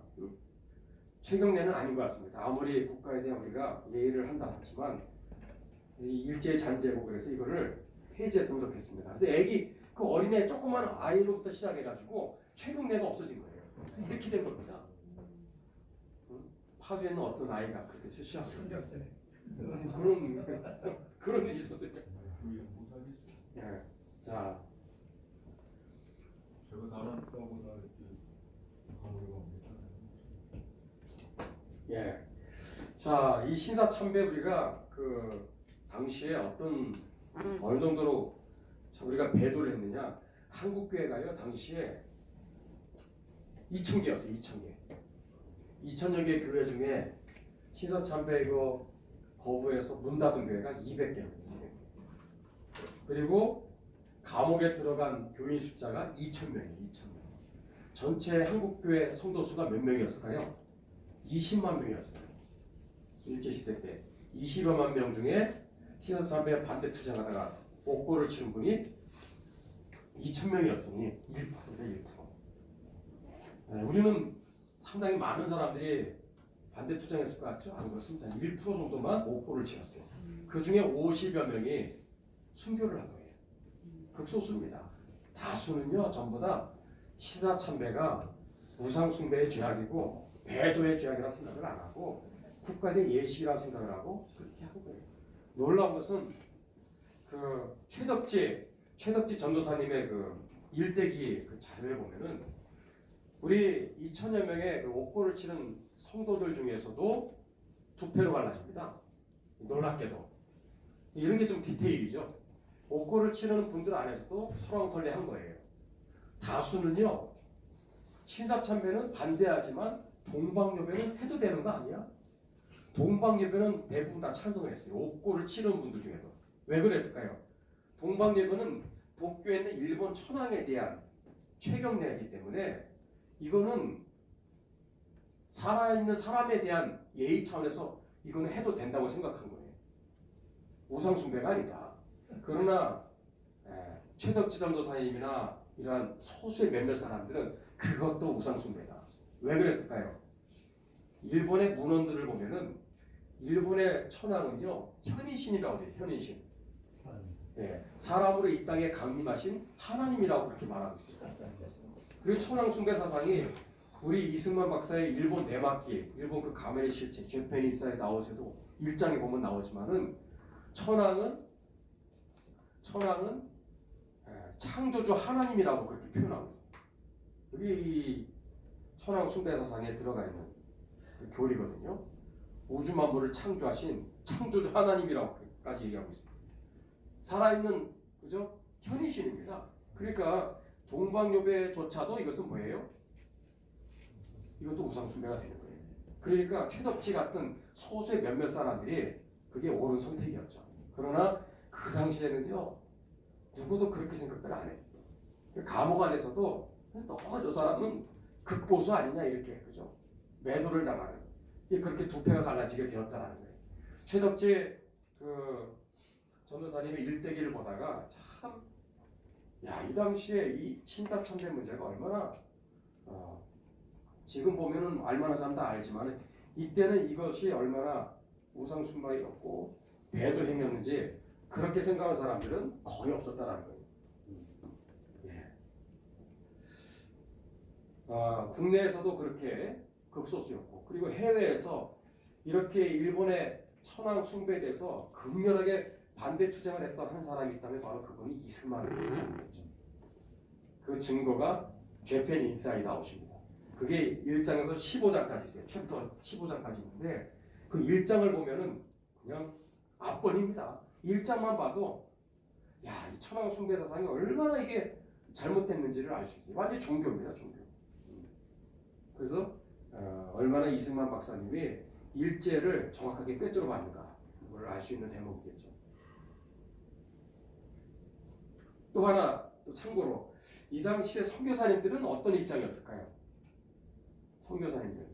최경래는 아닌 것 같습니다. 아무리 국가에 대한 우리가 예의를 한다 하지만 일제 잔재고 그래서 이거를 폐지했으면 좋겠습니다. 그래서 그 어린애 조그만 아이로부터 시작해가지고 최경래가 없어진 거예요. 이렇게 된 겁니다. 파주에는 어떤 아이가 그렇게 시작했어요. 그런 일이 있었어요. 예, 자, 제가 나눴다보다 이렇게 가물가 예, 자, 이 신사참배 우리가 그 당시에 어느 정도로 우리가 배도를 했느냐? 한국교회가요 당시에 2,000개였어요. 2,000개. 2,000여 개 교회 중에 신사참배 이거 거부해서 문 닫은 교회가 200개입니다. 그리고 감옥에 들어간 교인 숫자가 2,000명이에요. 2,000명. 전체 한국교회 성도 수가 몇 명이었을까요? 20만 명이었어요. 일제시대 때 20여만 명 중에 신사참배 반대 투쟁하다가 옥고를 치른 분이 2,000명이었으니 1%죠. 1%. 우리는 상당히 많은 사람들이 반대 투쟁했을 것 같죠? 안 그렇습니다. 1% 정도만 옥고를 치렀어요. 그 중에 50여 명이 순교를 한 거예요. 극소수입니다. 다수는요 전부 다 신사참배가 우상숭배의 죄악이고 배도의 죄악이라고 생각을 안 하고 국가에 대한 예식이라고 생각을 하고 그렇게 하는 거예요. 놀라운 것은 그 최덕지 전도사님의 그 일대기 그 자료에 보면은 우리 2,000여 명의 그 옥고를 치는 성도들 중에서도 두 패로 갈라집니다. 놀랍게도 이런 게 좀 디테일이죠. 옥고를 치르는 분들 안에서도 설왕설래한 거예요. 다수는요 신사참배는 반대하지만 동방요배는 해도 되는 거 아니야? 동방예배는 대부분 다 찬성을 했어요. 옥고를 치르는 분들 중에도. 왜 그랬을까요? 동방예배는 도쿄에 있는 일본 천황에 대한 최경래이기 때문에 이거는 살아있는 사람에 대한 예의 차원에서 이거는 해도 된다고 생각한 거예요. 우상숭배가 아니다. 그러나 최덕지 전도사님이나 이러한 소수의 몇몇 사람들은 그것도 우상숭배다. 왜 그랬을까요? 일본의 문헌들을 보면은 일본의 천황은요 현인신이라고 돼요. 현인신. 사람. 예, 사람으로 이 땅에 강림하신 하나님이라고 그렇게 말하고 있습니다. 그리고 천황 숭배 사상이 우리 이승만 박사의 일본 내막기, 일본 그 가면의 실체, 재팬 인사이드 아웃에도 1장에 보면 나오지만은 천황은 창조주 하나님이라고 그렇게 표현하고 있습니다. 여기 이 천황 숭배 사상에 들어가 있는 그 교리거든요. 우주 만물을 창조하신 창조주 하나님이라고까지 얘기하고 있습니다. 살아있는 그죠? 현이신입니다. 그러니까 동방요배조차도 이것은 뭐예요? 이것도 우상숭배가 되는 거예요. 그러니까 최덕지 같은 소수의 몇몇 사람들이 그게 옳은 선택이었죠. 그러나 그 당시에는요 누구도 그렇게 생각들 안 했어요. 감옥 안에서도 너무 저 사람은 극보수 아니냐 이렇게 그죠? 매도를 당하는 그렇게 두 패가 갈라지게 되었다라는 거예요. 최덕지 그 전도사님의 일대기를 보다가 참, 야, 이 당시에 이 신사참배 문제가 얼마나, 지금 보면은 알만한 사람 다 알지만, 이때는 이것이 얼마나 우상숭배였고, 배도 행했는지, 그렇게 생각하는 사람들은 거의 없었다라는 거예요. 예. 국내에서도 그렇게 극소수였고, 그리고 해외에서 이렇게 일본의 천황 숭배에 대해서 극렬하게 반대 투쟁을 했던 한 사람이 있다면 바로 그분이 이승만 부장이었죠. 그 증거가 재팬 인사이드 아웃입니다. 그게 1장에서 15장까지 있어요. 챕터 15장까지 있는데 그 1장을 보면은 그냥 압권입니다. 1장만 봐도 야, 이 천황 숭배 사상이 얼마나 이게 잘못됐는지를 알 수 있어요. 완전 종교입니다, 종교. 그래서 얼마나 이승만 박사님이 일제를 정확하게 꿰뚫어 봤는가 그걸 알 수 있는 대목이겠죠. 또 하나 또 참고로 이 당시에 선교사님들은 어떤 입장이었을까요? 선교사님들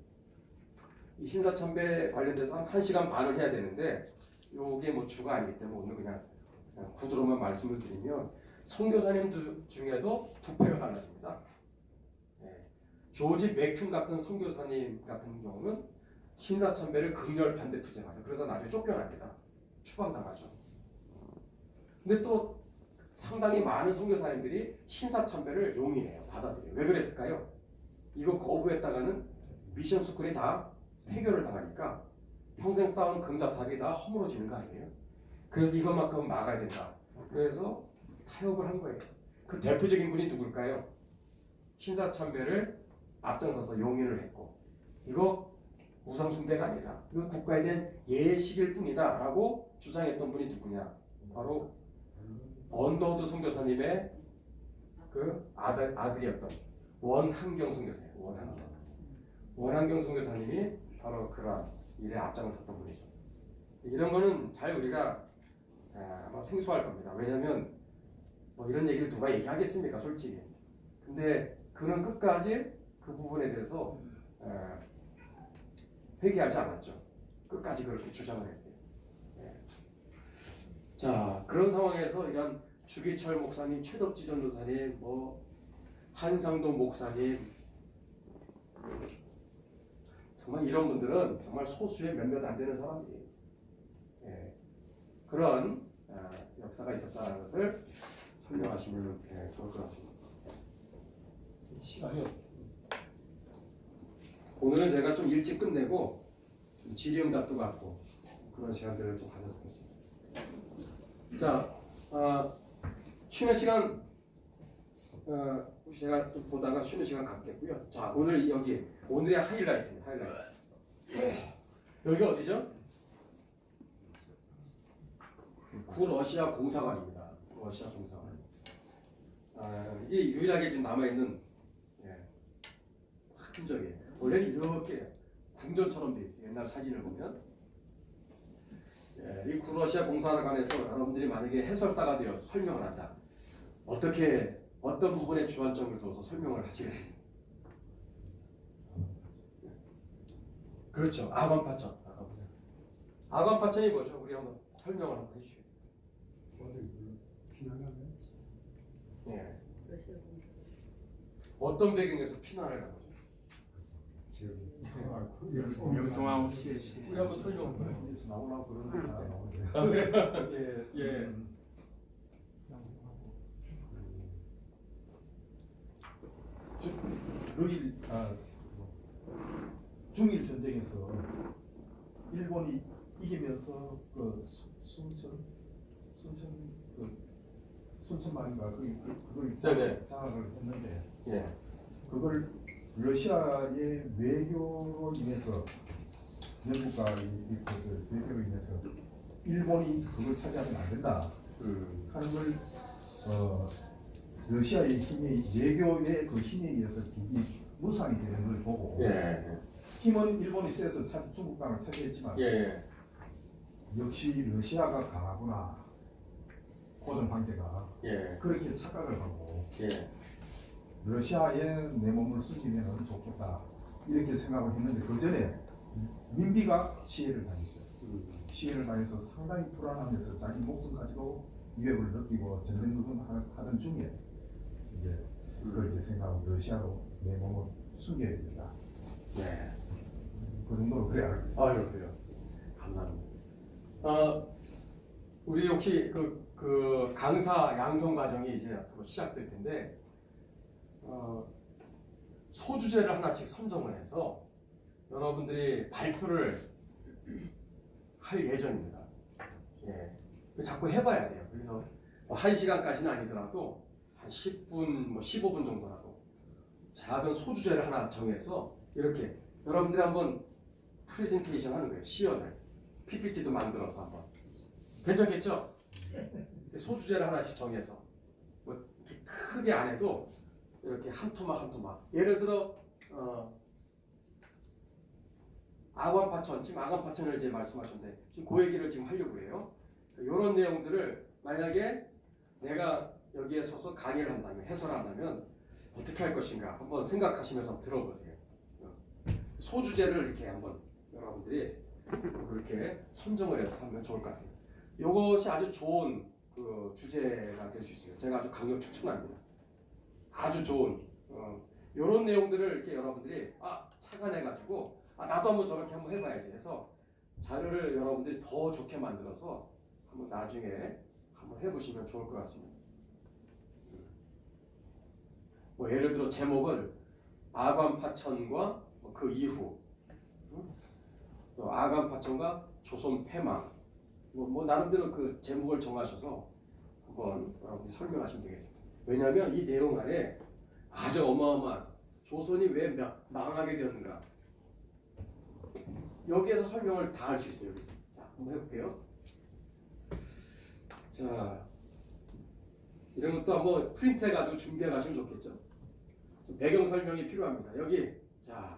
이 신사참배 관련돼서 한 1시간 반을 해야 되는데 요게 뭐 주가 아니기 때문에 오늘 그냥 구두로만 말씀을 드리면 선교사님 중에도 두 패가 갈라집니다. 네. 조지 맥큐 같은 선교사님 같은 경우는 신사참배를 극렬 반대 투쟁하죠. 그러다 나중에 쫓겨납니다. 추방당하죠. 근데 또 상당히 많은 선교사님들이 신사참배를 용인해요. 받아들여요. 왜 그랬을까요? 이거 거부했다가는 미션 스쿨이 다 폐교를 당하니까 평생 쌓은 금자탑이 다 허물어지는 거 아니에요? 그래서 이것만큼은 막아야 된다. 그래서 타협을 한 거예요. 그 대표적인 분이 누굴까요? 신사참배를 앞장서서 용인을 했고 이거 우상숭배가 아니다. 이건 국가에 대한 예식일 뿐이다 라고 주장했던 분이 누구냐? 바로 언더우드 선교사님의 그 아들이었던 원한경 선교사예요. 원한경 선교사님이 바로 그러한 일에 앞장을 섰던 분이죠. 이런 거는 잘 우리가 아마 생소할 겁니다. 왜냐하면 뭐 이런 얘기를 누가 얘기하겠습니까, 솔직히. 근데 그는 끝까지 그 부분에 대해서 회개하지 않았죠. 끝까지 그렇게 주장을 했어요. 자, 그런 상황에서 이런 주기철 목사님, 최덕지 전도사님, 뭐 한상동 목사님, 정말 이런 분들은 정말 소수의 몇몇 안 되는 사람들이에요. 그런 역사가 있었다는 것을 설명하시면 좋을 것 같습니다. 시간이 오늘은 제가 좀 일찍 끝내고 좀 질의응답도 받고 그런 시간들을 좀 가져보겠습니다. 자, 쉬는 시간 제가 좀 보다가 쉬는 시간 갖겠고요. 자, 오늘 여기 오늘의 하이라이트입니다. 여기 어디죠? 구러시아 공사관입니다. 러시아 공사관. 이게 유일하게 지금 남아있는 흔적이에요. 원래는 이렇게 궁전처럼 돼 있어요. 옛날 사진을 보면. 이 구러시아 공사관에서 여러분들이 만약에 해설사가 되어서 설명을 한다. 어떤 부분에 주안점을 둬서 설명을 하시겠습니까? 그렇죠. 아관파천. 아관파천이 뭐죠? 우리 한번 설명을 한번 해주시겠어요? 어디 피난가면 예. 어떤 배경에서 피난을 간 거죠? 명성황후 씨의 시. 우리 한번 설명. 여기서 나오려고 그러는데 잘 안 나오는데. 아, 그래요? 이게 예. 러일 중일 전쟁에서 일본이 이기면서 그 순천만인가 그걸 네네. 장악을 했는데 예. 그걸 러시아의 외교로 인해서 영국과 이것을 외교로 인해서 일본이 그걸 차지하면 안 된다 하는 걸 러시아의 힘이 외교의 그 힘에 의해서 기기 무산이 되는 걸 보고 예. 힘은 일본이 세서 중국 땅을 차지했지만 예. 역시 러시아가 강하구나 고종 황제가 예. 그렇게 착각을 하고 예. 러시아에 내 몸을 숨기면 좋겠다 이렇게 생각을 했는데 그 전에 민비가 시해를 당했어요. 시해를 당해서 상당히 불안하면서 자기 목숨까지도 위협을 느끼고 전쟁하던 중에 이제 그걸 이제 생각하고 러시아로 내 몸을 숨겨야 된다. 네. 그 정도로 그래 알겠어요. 아, 그래요. 감사합니다. 우리 혹시 그 강사 양성 과정이 이제 앞으로 시작될 텐데, 소주제를 하나씩 선정을 해서 여러분들이 발표를 할 예정입니다. 예. 자꾸 해봐야 돼요. 그래서 1시간까지는 아니더라도 한 10분, 뭐 15분 정도라도 작은 소주제를 하나 정해서 이렇게 여러분들이 한번 프레젠테이션 하는 거예요. 시연을. PPT도 만들어서 한번. 괜찮겠죠? 소주제를 하나씩 정해서 뭐 이렇게 크게 안 해도 이렇게 한 토막 한 토막. 예를 들어 아관파천, 지금 아관파천을 이제 말씀하셨는데 지금 그 얘기를 지금 하려고 해요. 이런 내용들을 만약에 내가 여기에 서서 강의를 한다면, 해설을 한다면 어떻게 할 것인가 한번 생각하시면서 들어보세요. 소주제를 이렇게 한번 여러분들이 그렇게 선정을 해서 하면 좋을 것 같아요. 이것이 아주 좋은 그 주제가 될 수 있어요. 제가 아주 강력 추천합니다. 아주 좋은 이런 내용들을 이렇게 여러분들이 착안해가지고 나도 한번 저렇게 한번 해봐야지 해서 자료를 여러분들이 더 좋게 만들어서 한번 나중에 한번 해보시면 좋을 것 같습니다. 뭐 예를 들어 제목을 아관파천과 그 이후, 또 아관파천과 조선 패망, 뭐 나름대로 그 제목을 정하셔서 한번 여러분들이 설명하시면 되겠습니다. 왜냐하면 이 내용 안에 아주 어마어마한 조선이 왜 망하게 되었는가 여기에서 설명을 다 할 수 있어요. 자, 한번 해볼게요. 자, 이런 것도 한번 프린트해가지고 준비해 가시면 좋겠죠. 배경 설명이 필요합니다. 여기 자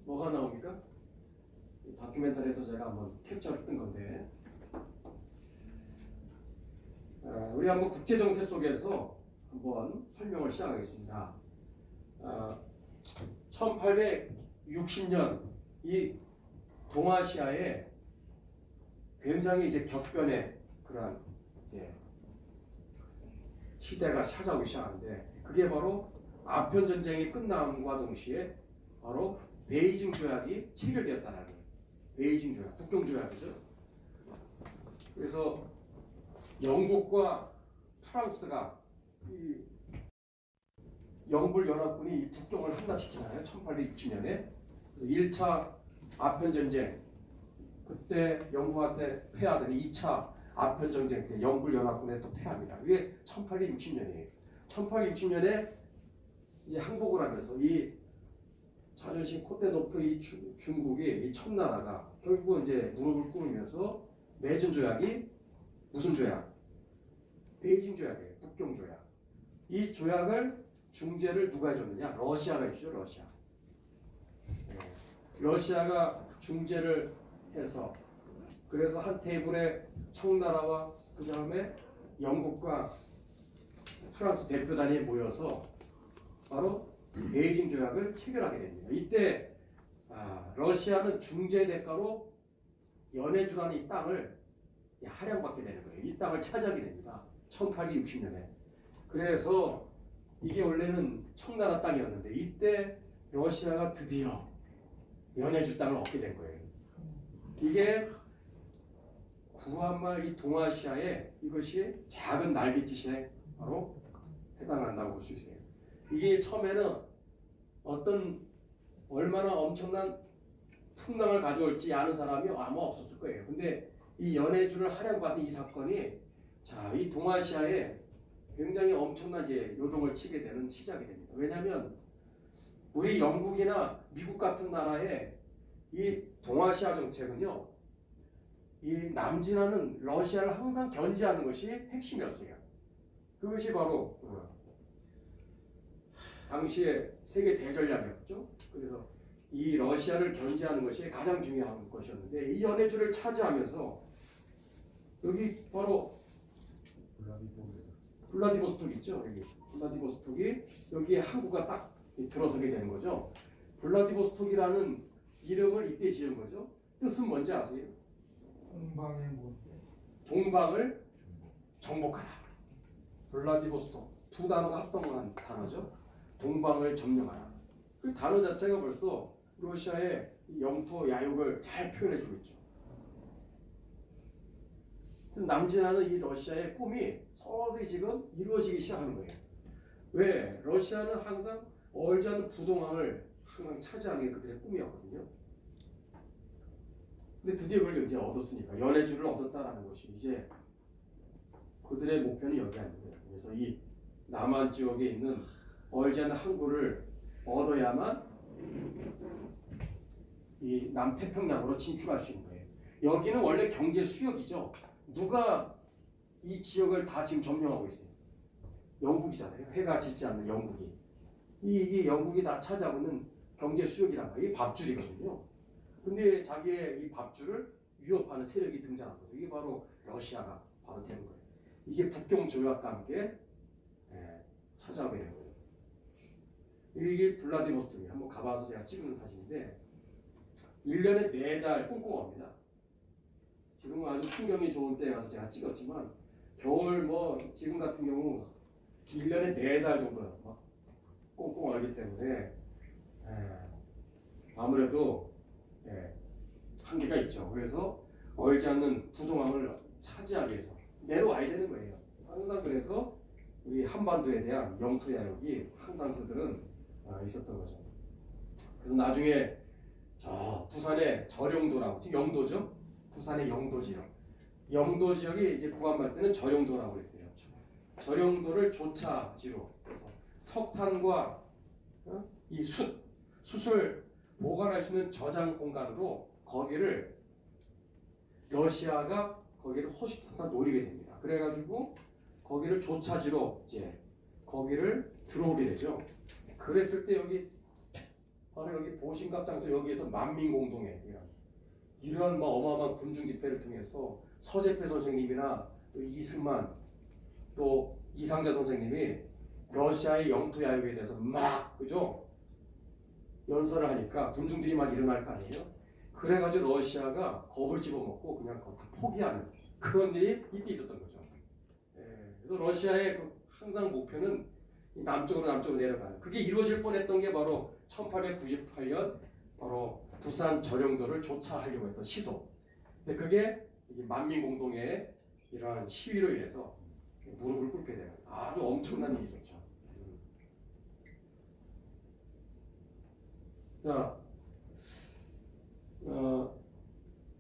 뭐가 나옵니까? 다큐멘터리에서 제가 한번 캡처를 뜬 건데 우리 한번 국제정세 속에서 한번 설명을 시작하겠습니다. 1860년 이 동아시아에 굉장히 이제 격변의 그러한 시대가 찾아오기 시작하는데 그게 바로 아편 전쟁이 끝남과 동시에 바로 베이징 조약이 체결되었다는 거예요. 베이징 조약, 국경 조약이죠. 그래서 영국과 프랑스가 이 영불 연합군이 이 국경을 함락시키나요? 1860년에 1차 아편 전쟁 그때 영국한테 패하더니 2차 아편 전쟁 때 영불 연합군에 또 패합니다. 이게 1860년이에요. 1860년에 이제 항복을 하면서 이 자존심 콧대 높은 이 중국이 이 청나라가 결국은 이제 무릎을 꿇으면서 맺은 조약이 무슨 조약? 베이징 조약이에요. 국경 조약. 이 조약을 중재를 누가 해줬느냐? 러시아가 해주죠. 러시아. 러시아가 중재를 해서 그래서 한 테이블에 청나라와 그 다음에 영국과 프랑스 대표단이 모여서 바로 베이징 조약을 체결하게 됩니다. 이때 러시아는 중재 대가로 연해주라는 이 땅을 할양받게 되는 거예요. 이 땅을 차지하게 됩니다. 1860년에. 그래서 이게 원래는 청나라 땅이었는데 이때 러시아가 드디어 연해주 땅을 얻게 된 거예요. 이게 구한말 이 동아시아에 이것이 작은 날갯짓에 바로 해당한다고 볼 수 있어요. 이게 처음에는 어떤 얼마나 엄청난 풍랑을 가져올지 아는 사람이 아마 없었을 거예요. 근데 이 연해주를 할양받은 이 사건이 자, 이 동아시아에 굉장히 엄청난 이제 요동을 치게 되는 시작이 됩니다. 왜냐하면 우리 영국이나 미국 같은 나라의 이 동아시아 정책은요, 이 남진하는 러시아를 항상 견제하는 것이 핵심이었어요. 그것이 바로 당시에 세계 대전략이었죠. 그래서 이 러시아를 견제하는 것이 가장 중요한 것이었는데 이 연해주를 차지하면서 여기 바로 블라디보스톡 있죠. 여기 블라디보스톡이 여기에 항구가 딱 들어서게 되는 거죠. 블라디보스톡이라는 이름을 이때 지은 거죠. 뜻은 뭔지 아세요? 동방의 뭐 동방을 정복하라. 블라디보스톡 두 단어가 합성한 단어죠. 동방을 점령하라. 그 단어 자체가 벌써 러시아의 영토 야욕을 잘 표현해주고 있죠. 남진하는 이 러시아의 꿈이 서서히 지금 이루어지기 시작하는 거예요. 왜? 러시아는 항상 얼지 않는 부동항을 항상 차지하는 게 그들의 꿈이었거든요. 근데 드디어 그걸 이제 얻었으니까 연해주를 얻었다라는 것이 이제 그들의 목표는 여기 아니에요. 그래서 이 남한 지역에 있는 얼지 않는 항구를 얻어야만 이 남태평양으로 진출할 수 있는 거예요. 여기는 원래 경제 수역이죠. 누가 이 지역을 다 지금 점령하고 있어요? 영국이잖아요. 해가 짓지 않는 영국이. 이 영국이 다 차지하고 있는 경제 수역이란 말이에요. 이게 밥줄이거든요. 근데 자기의 이 밥줄을 위협하는 세력이 등장한 거죠. 이게 바로 러시아가 바로 되는 거예요. 이게 북경 조약과 함께 찾아오게 된 거예요. 이게 블라디보스톡이 한번 가봐서 제가 찍은 사진인데 1년에 4달 꼼꼼합니다. 지금은 아주 풍경이 좋은 때에 가서 제가 찍었지만 겨울 뭐 지금 같은 경우 1년에 4달 정도 막 꼼꼼 알기 때문에 아무래도 한계가 있죠. 그래서 얼지 않는 부동항을 차지하기 위해서 내려와야 되는 거예요. 항상 그래서 우리 한반도에 대한 영토 야욕이 항상 그들은 있었던 거죠. 그래서 나중에 저 부산의 저령도라고 지금 영도죠. 부산의 영도 지역. 영도 지역이 이제 구한말 때는 저령도라고 그랬어요. 저령도를 조차지로 그래서 석탄과 이 숯을 보관할 수 있는 저장 공간으로 거기를 러시아가 거기를 호시탐탐 노리게 됩니다. 그래가지고 거기를 조차지로 이제 거기를 들어오게 되죠. 그랬을 때 여기 바로 여기 보신각 장소 여기에서 만민공동회 이런 뭐 어마어마한 군중 집회를 통해서 서재필 선생님이나 또 이승만 또 이상자 선생님이 러시아의 영토 야욕에 대해서 막 그죠 연설을 하니까 군중들이 막 일어날 거 아니에요. 그래가지고 러시아가 겁을 집어먹고 그냥 그거 다 포기하는 그런 일이 이때 있었던 거죠. 그래서 러시아의 그 항상 목표는 남쪽으로 내려가는 그게 이루어질 뻔했던 게 바로 1898년 바로 부산 저령도를 조차하려고 했던 시도. 근데 그게 만민공동회의 이러한 시위로 인해서 무릎을 꿇게 되는 아주 엄청난 일이 있었죠. 자,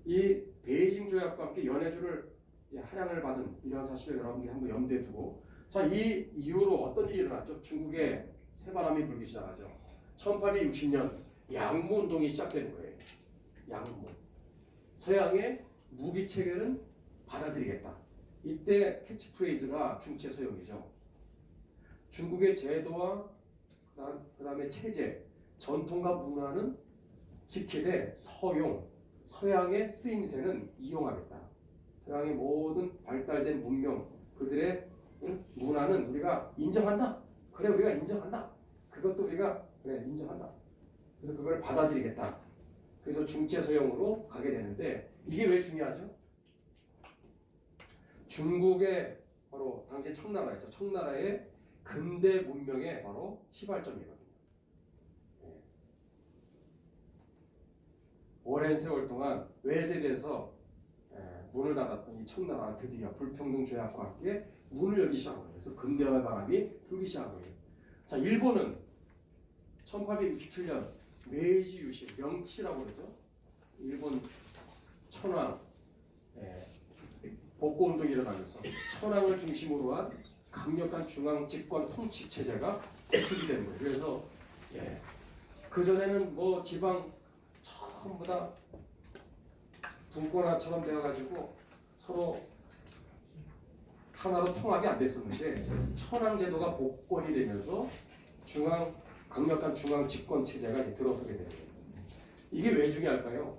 이 베이징 조약과 함께 연해주를 이제 할양을 받은 이러한 사실을 여러분들이 한번 염두에 두고 자, 이 이후로 어떤 일이 일어났죠? 중국에 새바람이 불기 시작하죠. 1860년 양무운동이 시작되는 거예요. 양무. 서양의 무기 체계는 받아들이겠다. 이때 캐치프레이즈가 중체서용이죠. 중국의 제도와 그다음에 체제, 전통과 문화는 지키되 서양의 쓰임새는 이용하겠다. 서양의 모든 발달된 문명, 그들의 문화는 우리가 인정한다. 그래, 우리가 인정한다. 그것도 우리가 그래 인정한다. 그래서 그걸 받아들이겠다. 그래서 중체서용으로 가게 되는데 이게 왜 중요하죠? 중국의 바로 당시 청나라였죠. 청나라의 근대 문명의 바로 시발점이거든요. 예. 오랜 세월 동안 외세대에서 문을 닫았던 이 청나라가 드디어 불평등 조약과 함께 문을 열기 시작한 거예요. 그래서 근대화 바람이 불기 시작한 거예요. 자, 일본은 1867년 메이지 유신, 명치라고 그러죠. 일본 천황 복고운동이 일어나면서 천황을 중심으로 한 강력한 중앙 집권 통치 체제가 구축이 되는 거예요. 그래서 그 전에는 뭐 지방 전부 다 분권화처럼 되어가지고 서로 하나로 통합이 안 됐었는데 천황 제도가 복권이 되면서 강력한 중앙 집권 체제가 이제 들어서게 되는 거예요. 이게 왜 중요할까요?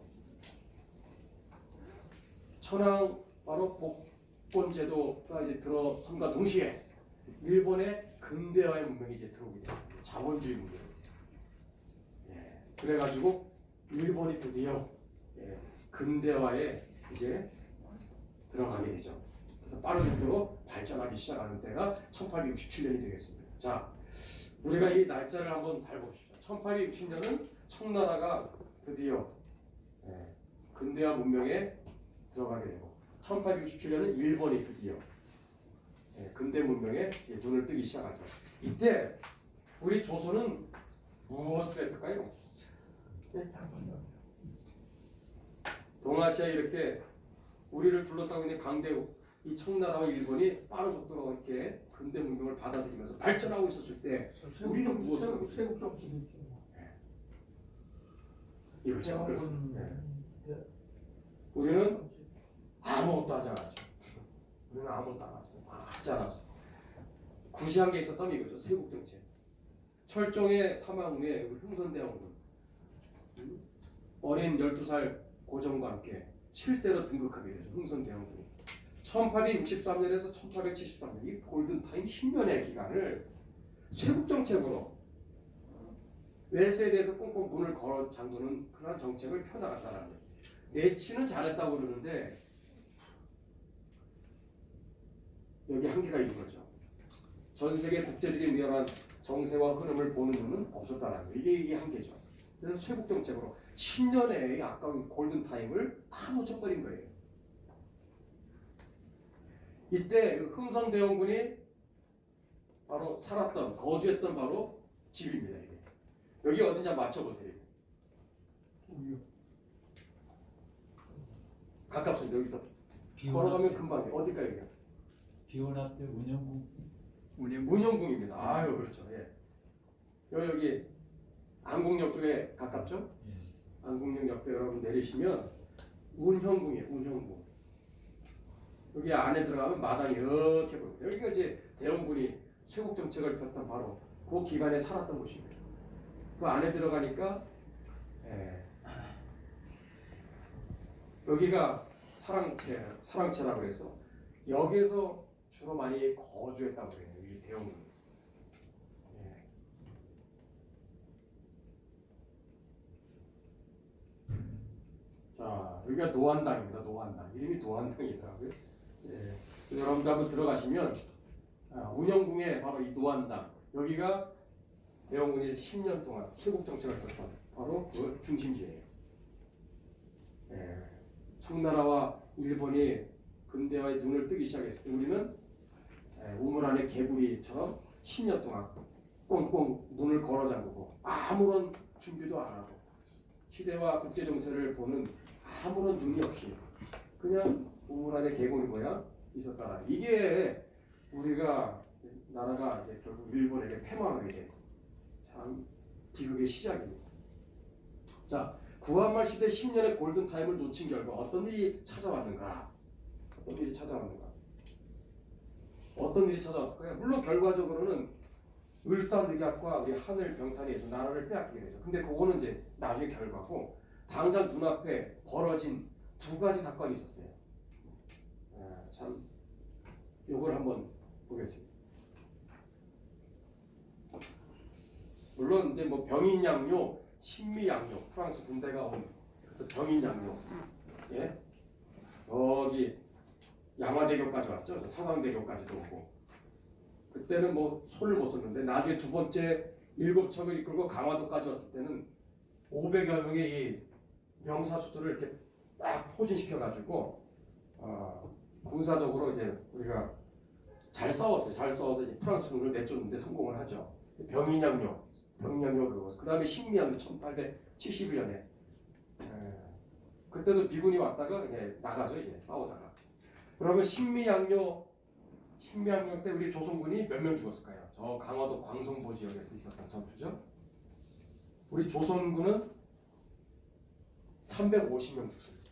천황 바로 복권 제도가 이제 들어선과 동시에 일본의 근대화의 문명이 이제 들어오게 돼요. 자본주의 문명. 그래가지고 일본이 드디어 근대화에 이제 들어가게 되죠. 그래서 빠른 속도로 발전하기 시작하는 때가 1867년이 되겠습니다. 자, 우리가 이 날짜를 한번 잘 봅시다. 1860년은 청나라가 드디어 근대화 문명에 들어가게 되고 1867년은 일본이 드디어 근대 문명에 눈을 뜨기 시작하죠. 이때 우리 조선은 무엇을 했을까요? 동아시아 이렇게 우리를 둘러싸고 있는 강대국 이 청나라와 일본이 빠른 속도로 이렇게 근대 문명을 받아들이면서 발전하고 있었을 때 우리는 무엇을 하고 있어요? 세국 정치도 있죠. 이거죠. 그래서, 대학은 우리는 아무것도 하지 않았죠. 우리는 아무것도 안 했어요. 하지 않았어. 구시한 게 있었다면 이거죠. 세국 정책. 철종의 사망 후에 우리 흥선대원군 어린 12살 고종과 함께 실세로 등극하게 되죠. 흥선대원군이 1863년에서 1873년 이 골든타임 10년의 기간을 세국 정책으로 외세에 대해서 꽁꽁 문을 걸어 잠그는 그런 정책을 펴나갔다는 거예요. 내치는 잘했다고 그러는데 여기 한계가 있는 거죠. 전 세계 국제적인 위험한 정세와 흐름을 보는 눈은 없었다는 거예요. 이게 한계죠. 그래서 쇄국 정책으로 10년의 아까운 골든타임을 다 놓쳐버린 거예요. 이때 흥선대원군이 바로 살았던, 거주했던 바로 집입니다. 이게. 여기 어딘지 한번 맞춰보세요. 가깝습니다. 여기서 걸어가면 금방 어딜까요? 여기가? 비온 앞에 운영국 문영궁입니다. 아유 그렇죠. 예. 여기 안국역 쪽에 가깝죠? 예. 안국역 옆에 여러분 내리시면 운형궁이에요. 운형궁. 여기 안에 들어가면 마당이 이렇게 보입니다. 여기가 이제 대원군이 쇄국 정책을 폈던 바로 그 기간에 살았던 곳입니다. 그 안에 들어가니까 여기가 사랑채라고 해서 여기에서 주로 많이 거주했다고 해요. 이 대원군. 자, 여기가 노안당입니다. 노안당. 이름이 노안당이더라고요. 여러분들 한번 들어가시면 운영궁에 바로 이 노안당. 여기가 대원군이 10년 동안 쇄국 정책을 폈던 바로 그 중심지예요. 청나라와 일본이 근대화에 눈을 뜨기 시작했을 때 우리는 우물 안에 개구리처럼 10년 동안 꽁꽁 문을 걸어 잠그고 아무런 준비도 안 하고 시대와 국제 정세를 보는 아무런 눈이 없이 그냥 우물 안에 개구리 모양 있었다. 이게 우리가 나라가 이제 결국 일본에게 패망하게 된 참 비극의 시작입니다. 자, 구한말 시대 10년의 골든 타임을 놓친 결과 어떤 일이 찾아왔는가? 어떤 일이 찾아왔을까요? 물론 결과적으로는 을사늑약과 우리 하늘 병탄에서 나라를 빼앗기게 되죠. 근데 그거는 이제 나중에 결과고 당장 눈앞에 벌어진 두 가지 사건이 있었어요. 참 요걸 한번 보겠습니다. 물론 이제 뭐 병인양요, 친미양요, 프랑스 군대가 온 그래서 병인양요, 여기 양화대교까지 왔죠. 서강대교까지도 오고 그때는 뭐 손을 못 썼는데 나중에 두 번째 일곱척을 이끌고 강화도까지 왔을 때는 500여 명의 이 명사수들을 이렇게 딱 포진시켜 가지고 군사적으로 이제 우리가 잘 싸웠어요. 잘 싸워서 이제 프랑스군을 내쫓는데 성공을 하죠. 병인양요 그거. 그 다음에 식미양요 1871년에 그때도 미군이 왔다가 이제 나가죠. 이제 싸우다가. 그러면 식미양요 때 우리 조선군이 몇 명 죽었을까요? 저 강화도 광성보 지역에서 있었던 전투죠. 우리 조선군은 350명 죽습니다.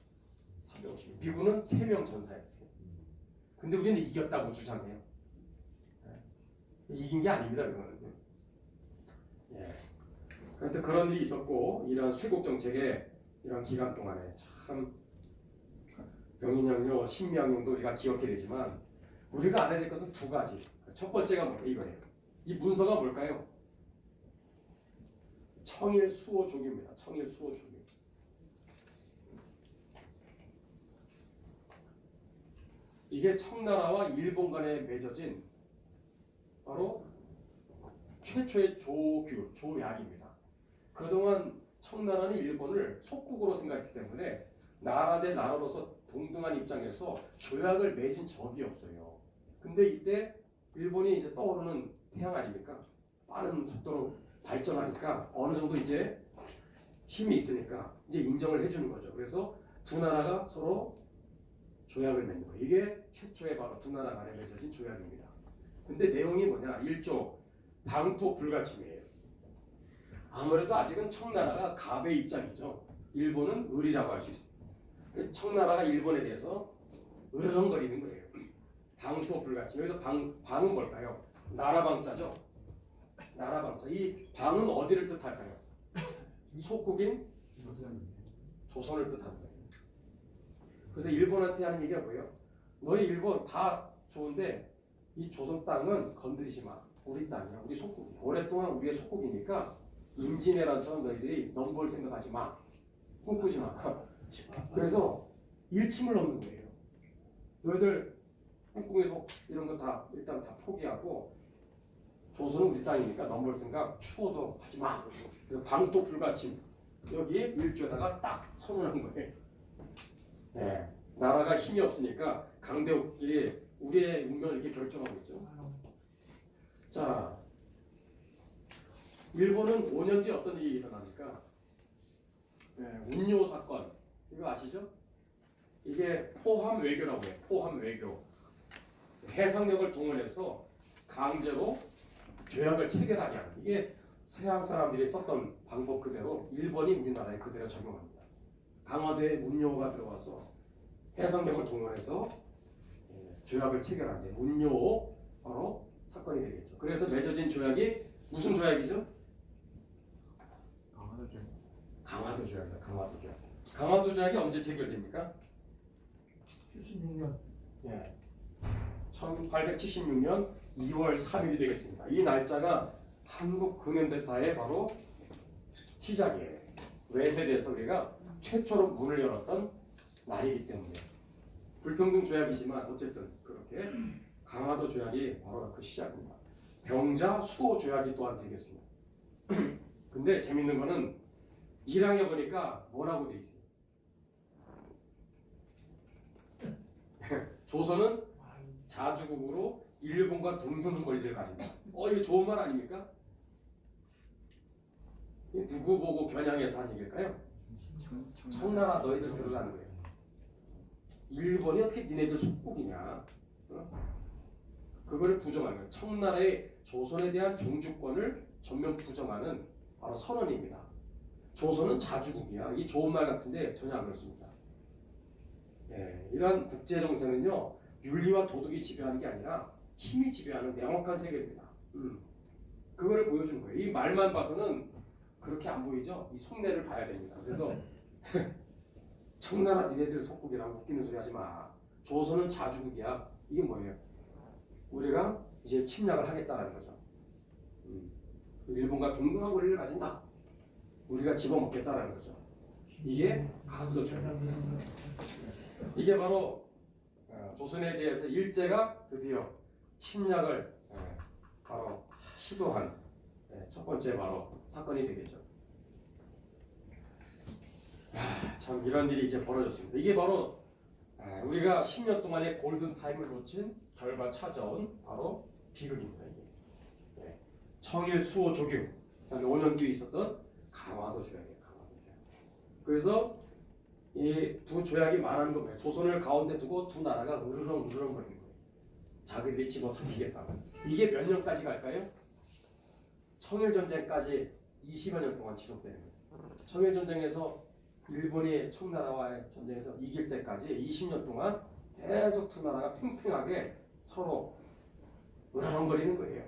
350명. 미군은 3명 전사했어요. 근데 우리는 이겼다고 주장해요. 이긴 게 아닙니다, 그거는. 예. 하여튼 그런 일이 있었고, 이런 쇄국 정책의 이런 기간 동안에 참 병인양요, 신미양용도 우리가 기억해야 되지만 우리가 알아야 될 것은 두 가지. 첫 번째가 이거예요. 이 문서가 뭘까요? 청일수호조기입니다. 청일수호조기. 이게 청나라와 일본 간에 맺어진 바로 최초의 조약입니다. 그동안 청나라는 일본을 속국으로 생각했기 때문에 나라 대 나라로서 동등한 입장에서 조약을 맺은 적이 없어요. 근데 이때 일본이 이제 떠오르는 태양 아닙니까? 빠른 속도로 발전하니까 어느 정도 이제 힘이 있으니까 이제 인정을 해주는 거죠. 그래서 두 나라가 서로 조약을 맺는 거예요. 이게 최초의 바로 두 나라 간에 맺어진 조약입니다. 근데 내용이 뭐냐? 1조 방토 불가침이에요. 아무래도 아직은 청나라가 갑의 입장이죠. 일본은 을이라고 할 수 있습니다. 그래서 청나라가 일본에 대해서 으르렁거리는 거예요. 방토 불가침. 여기서 방은 뭘까요? 나라방자죠. 나라방자. 이 방은 어디를 뜻할까요? 속국인 조선을 뜻하는 거예요. 그래서 일본한테 하는 얘기가 뭐예요? 너희 일본 다 좋은데 이 조선 땅은 건드리지 마. 우리 땅이야. 우리 속국이야. 오랫동안 우리의 속국이니까 임진왜란처럼 너희들이 넘볼 생각하지 마. 꿈꾸지 마. 그래서 일침을 넘는 거예요. 너희들 꿈꾸면서 이런 거 다 일단 다 포기하고 조선은 우리 땅이니까 넘볼 생각 추호도 하지 마. 그래서 방토 불가침 여기에 일조에다가 딱 선언한 거예요. 네. 나라가 힘이 없으니까 강대국끼리 우리의 운명을 이렇게 결정하고 있죠. 자, 일본은 5년 뒤에 어떤 일이 일어납니까? 네, 운요 사건 이거 아시죠? 이게 포함 외교라고 해요. 포함 외교. 해상력을 동원해서 강제로 조약을 체결하게 하는 이게 서양 사람들이 썼던 방법 그대로 일본이 우리나라에 그대로 적용합니다. 강화도에 운요가 들어와서 해상력을 동원해서 조약을 체결한 게 운요 바로 사건이 되겠죠. 그래서 맺어진 조약이 무슨 조약이죠? 강화도 조약이다. 강화도 조약. 강화도 조약이 언제 체결됩니까? 76년. 예. 1876년 2월 3일이 되겠습니다. 이 날짜가 한국 근현대사의 바로 시작이에요. 외세대에서 우리가 최초로 문을 열었던 날이기 때문에 불평등 조약이지만 어쨌든 그렇게 강화도 조약이 바로 그 시작입니다. 병자 수호 조약이 또한 되겠습니다. 근데 재밌는 거는 1항에 보니까 뭐라고 돼 있어요? 조선은 자주국으로 일본과 동등한 권리를 가진다. 이거 좋은 말 아닙니까? 누구 보고 겨냥해서 한 얘기일까요? 청나라 너희들 들으라는 거예요. 일본이 어떻게 니네들 속국이냐? 그거를 부정하는 거예요. 청나라의 조선에 대한 종주권을 전면 부정하는 바로 선언입니다. 조선은 자주국이야. 이 좋은 말 같은데 전혀 안 그렇습니다. 예, 이러한 국제 정세는요 윤리와 도덕이 지배하는 게 아니라 힘이 지배하는 명확한 세계입니다. 그거를 보여주는 거예요. 이 말만 봐서는 그렇게 안 보이죠? 이 속내를 봐야 됩니다. 그래서 청나라 니네들 속국이라고 웃기는 소리 하지 마. 조선은 자주국이야. 이게 뭐예요? 우리가 이제 침략을 하겠다라는 거죠. 일본과 동등한 권리를 가진다. 우리가 집어먹겠다라는 거죠. 이게 강화도 조약입니다. 이게 바로 조선에 대해서 일제가 드디어 침략을 바로 시도한 첫 번째 바로 사건이 되겠죠. 참 이런 일이 이제 벌어졌습니다. 이게 바로 우리가 10년 동안의 골든 타임을 놓친 결과 찾아온 바로 비극입니다. 이게 청일 수호 조규, 그다음에 5년 뒤에 있었던 강화도 조약이에요. 강화도 조약. 그래서 이 두 조약이 말하는 건 뭐예요? 조선을 가운데 두고 두 나라가 으르렁 거리는 거예요. 자기들이 집어삼키겠다고. 이게 몇 년까지 갈까요? 청일 전쟁까지 20여 년 동안 지속되는 거예요. 청일 전쟁에서 일본이 청나라와의 전쟁에서 이길 때까지 20년 동안 계속 두 나라가 팽팽하게 서로 으르렁거리는 거예요.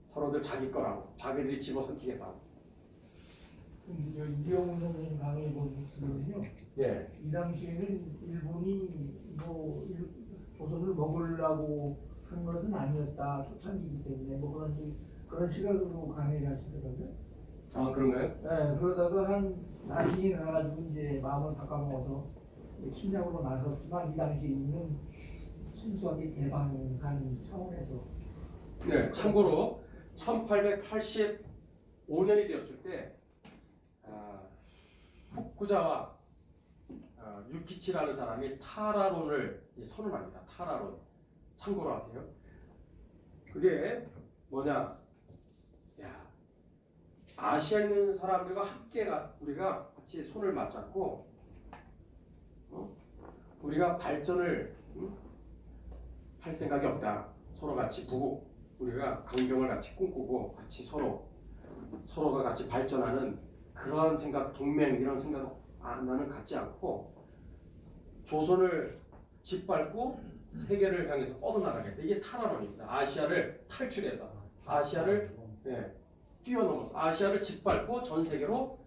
서로들 자기 거라고, 자기들이 집어삼키겠다고. 이병훈 선생님 강의 보시면요. 예. 이 당시에는 일본이 조선을 먹으려고 한 것은 아니었다. 초창기이기 때문에 뭐 그런 시각으로 강의를 하시더라고요. 아 그런가요? 네, 그러다가 한 나중에 가가지고 이제 마음을 바꿔먹어서 침략으로 나섰지만 이 당시에 있는 순수하게 개방한 차원에서. 네. 참고로 1885년이 되었을 때 후쿠자와 유키치라는 사람이 타라론을 선언합니다. 타라론. 참고로 하세요. 그게 뭐냐? 아시아에 있는 사람들과 함께 우리가 같이 손을 맞잡고 우리가 발전을 할 생각이 없다. 서로 같이 우리가 강경을 같이 꿈꾸고 같이 서로가 같이 발전하는 그러한 생각, 동맹 이런 생각 나는 갖지 않고 조선을 짓밟고 세계를 향해서 뻗어나가겠다. 이게 타라론입니다. 아시아를 탈출해서 아시아를 뛰어넘어서 아시아를 짓밟고 전 세계로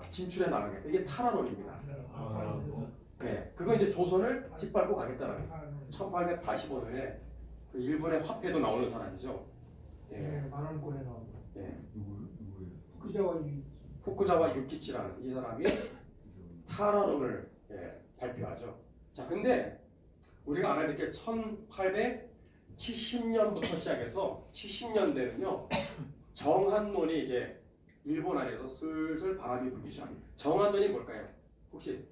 진출해 나가겠다. 이게 타라론입니다. 그거 이제 조선을 짓밟고 가겠다라는 거예요. 1885년에 그 일본의 화폐도 나오는 사람이죠. 만원권에 나오고. 누구예요? 후쿠자와 후쿠자와 유키치라는 이 사람이 타라론을 발표하죠. 자, 근데 우리가 알아야 될 게 1870년부터 시작해서 70년대는요. 정한론이 이제 일본 안에서 슬슬 바람이 불기 시작합니다. 정한론이 뭘까요? 혹시?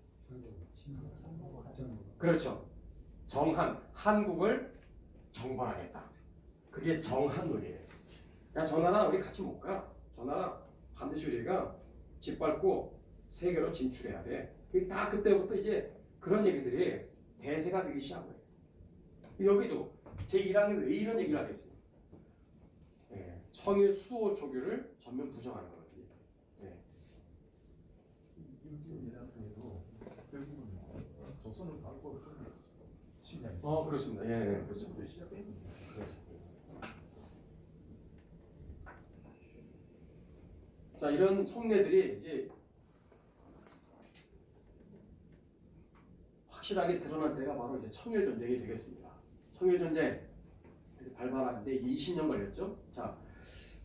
그렇죠. 한국을 정벌하겠다. 그게 정한론이에요. 야, 저 나라 우리 같이 못 가. 저 나라 반드시 우리가 짓밟고 세계로 진출해야 돼. 다 그때부터 이제 그런 얘기들이 대세가 되기 시작한 거예요. 여기도 제1항이 왜 이런 얘기를 하겠어요? 청일 수호 조규를 전면 부정하는 거거든요. 일본이라도 결국은 조선을 밟고 침략. 그렇습니다. 그렇죠. 시작됩니다. 자, 이런 속내들이 이제 확실하게 드러난 때가 바로 이제 청일 전쟁이 되겠습니다. 청일 전쟁 발발하는데 이게 20년 걸렸죠. 자,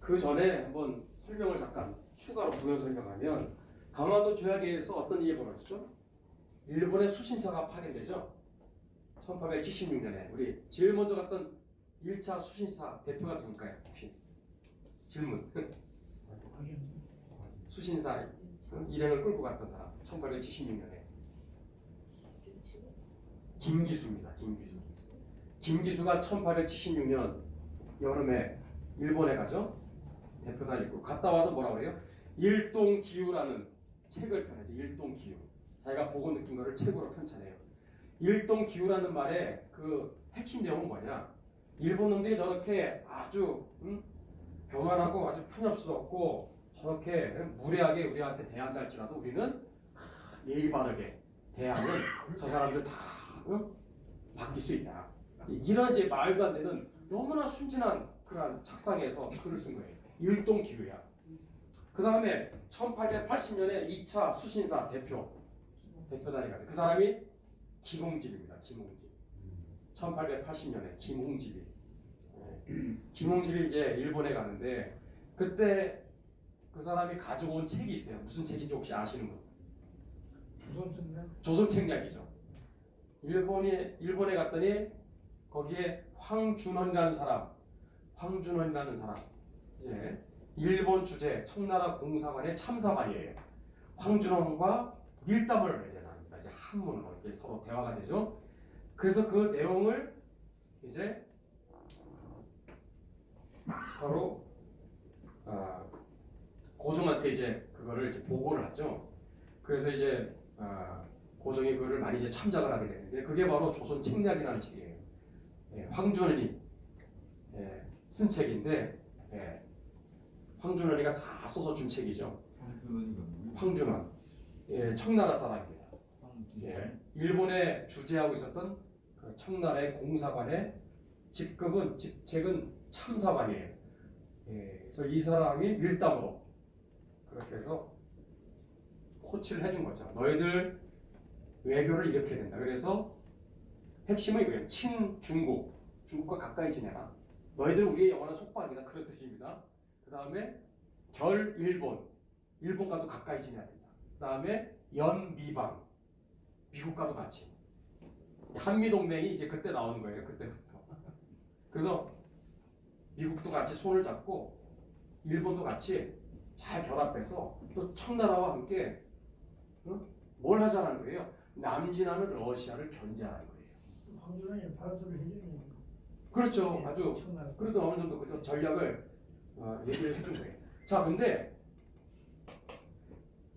그 전에 한번 설명을 잠깐 추가로 부연 설명하면 강화도 조약에서 어떤 일이 벌어지죠? 일본의 수신사가 파견되죠. 1876년에 우리 제일 먼저 갔던 1차 수신사 대표가 누굴까요? 혹시 질문. 수신사 일행을 끌고 갔던 사람 1876년에 김기수입니다. 김기수가 1876년 여름에 일본에 가죠. 대표가 있고 갔다 와서 뭐라 그래요? 일동기후라는 책을 펴내죠. 일동기후. 자기가 보고 느낀 거를 책으로 편찬해요. 일동기후라는 말의 그 핵심 내용은 뭐냐? 일본 놈들이 저렇게 아주 교만하고 아주 편협스럽고 저렇게 무례하게 우리한테 대한다 할지라도 우리는 예의 바르게 대하면 저 사람들 다 바뀔 수 있다. 이런 이제 말도 안 되는 너무나 순진한 그런 작상에서 글을 쓴 거예요. 일동기후야. 그 다음에 1880년에 2차 수신사 대표단이 가죠. 그 사람이 김홍집입니다. 김홍집. 1880년에 김홍집이. 김홍집이 이제 일본에 가는데 그때 그 사람이 가지고 온 책이 있어요. 무슨 책인지 혹시 아시는 분? 조선책략이죠. 일본에 갔더니 거기에 황준헌이라는 사람, 황준원이라는 사람 이제 일본 주재 청나라 공사관의 참사관이에요. 황준원과 밀담을 이제 나눕니다. 이제 한문으로 이렇게 서로 대화가 되죠. 그래서 그 내용을 이제 바로 고종한테 이제 그거를 이제 보고를 하죠. 그래서 이제 고종이 그거를 많이 이제 참작을 하게 되는데 그게 바로 조선 책략이라는 책이에요. 예, 황준원이 쓴 책인데 황준원이가 다 써서 준 책이죠. 황준원이가 누구야? 황준원 청나라 사람입니다. 황준원. 일본에 주재하고 있었던 그 청나라의 공사관의 직책은 참사관이에요. 그래서 이 사람이 밀담으로 그렇게 해서 코치를 해준 거죠. 너희들 외교를 이렇게 된다. 그래서 핵심은 이거예요. 친중국, 중국과 가까이 지내라. 너희들 우리의 영원한 속박이다. 그런 뜻입니다. 그 다음에 결일본, 일본과도 가까이 지내야 된다. 그 다음에 연미방, 미국과도 같이. 한미동맹이 이제 그때 나오는 거예요. 그때부터. 그래서 미국도 같이 손을 잡고 일본도 같이 잘 결합해서 또 청나라와 함께 뭘 하자는 거예요? 남진하는 러시아를 견제하는 거예요. 황준원이 발설을 해주는 그렇죠. 아주 청나라 그래도 어느 정도 그 전략을 얘기를 해준 거예요. 자, 근데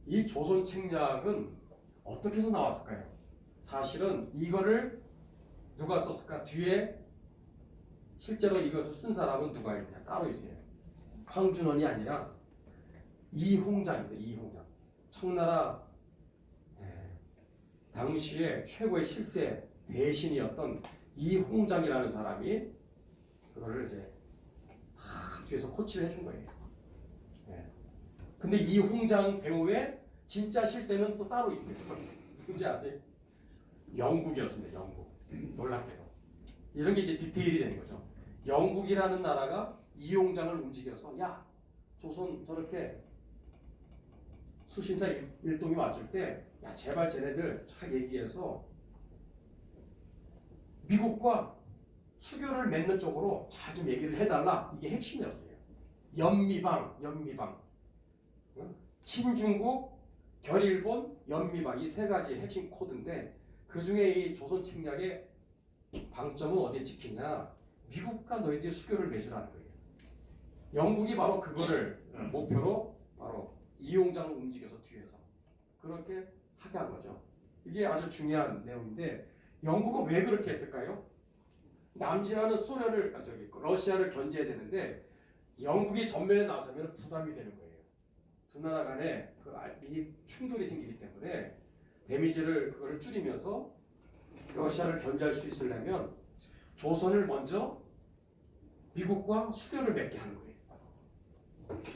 이 조선 책략은 어떻게 해서 나왔을까요? 사실은 이거를 누가 썼을까? 뒤에 실제로 이것을 쓴 사람은 누가 있냐? 따로 있어요. 황준원이 아니라 이홍장입니다. 이홍장. 청나라 당시에 최고의 실세 대신이었던 이홍장이라는 사람이 그거를 이제 뒤에서 코치를 해준 거예요. 근데 이홍장 배우의 진짜 실세는 또 따로 있어요. 누군지 아세요? 영국이었습니다. 영국. 놀랍게도. 이런 게 이제 디테일이 되는 거죠. 영국이라는 나라가 이홍장을 움직여서 야, 조선 저렇게 수신사 일동이 왔을 때 야, 제발 쟤네들 잘 얘기해서 미국과 수교를 맺는 쪽으로 잘 좀 얘기를 해달라. 이게 핵심이었어요. 연미방. 친중국, 결일본, 연미방 이 세 가지 핵심 코드인데 그 중에 이 조선 책략의 방점은 어디에 찍히냐? 미국과 너희들이 수교를 맺으라는 거예요. 영국이 바로 그거를 목표로 바로 이용장을 움직여서 뒤에서 그렇게 하게 한 거죠. 이게 아주 중요한 내용인데 영국은 왜 그렇게 했을까요? 남진하는 러시아를 견제해야 되는데 영국이 전면에 나서면 부담이 되는 거예요. 두 나라 간에 이 충돌이 생기기 때문에 데미지를 그거를 줄이면서 러시아를 견제할 수 있으려면 조선을 먼저 미국과 수교를 맺게 하는 거예요.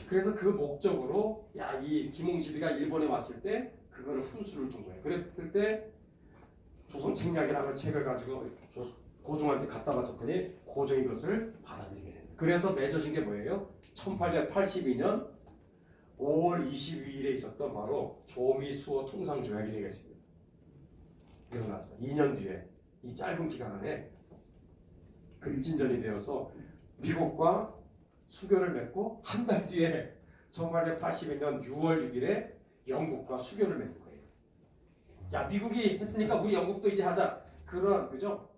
그래서 그 목적으로 이 김홍시비가 일본에 왔을 때 그거를 훈수를 준 거예요. 그랬을 때 조선 책략이라는 책을 가지고 고종한테 갖다 바쳤더니 고종이 그것을 받아들이게 됩니다. 그래서 맺어진 게 뭐예요? 1882년 5월 22일에 있었던 바로 조미수호 통상조약이 되겠습니다. 일어나서 2년 뒤에 이 짧은 기간 안에 급진전이 되어서 미국과 수교를 맺고 한 달 뒤에 1882년 6월 6일에 영국과 수교를 맺는 거예요. 야, 미국이 했으니까 우리 영국도 이제 하자. 그런 그죠?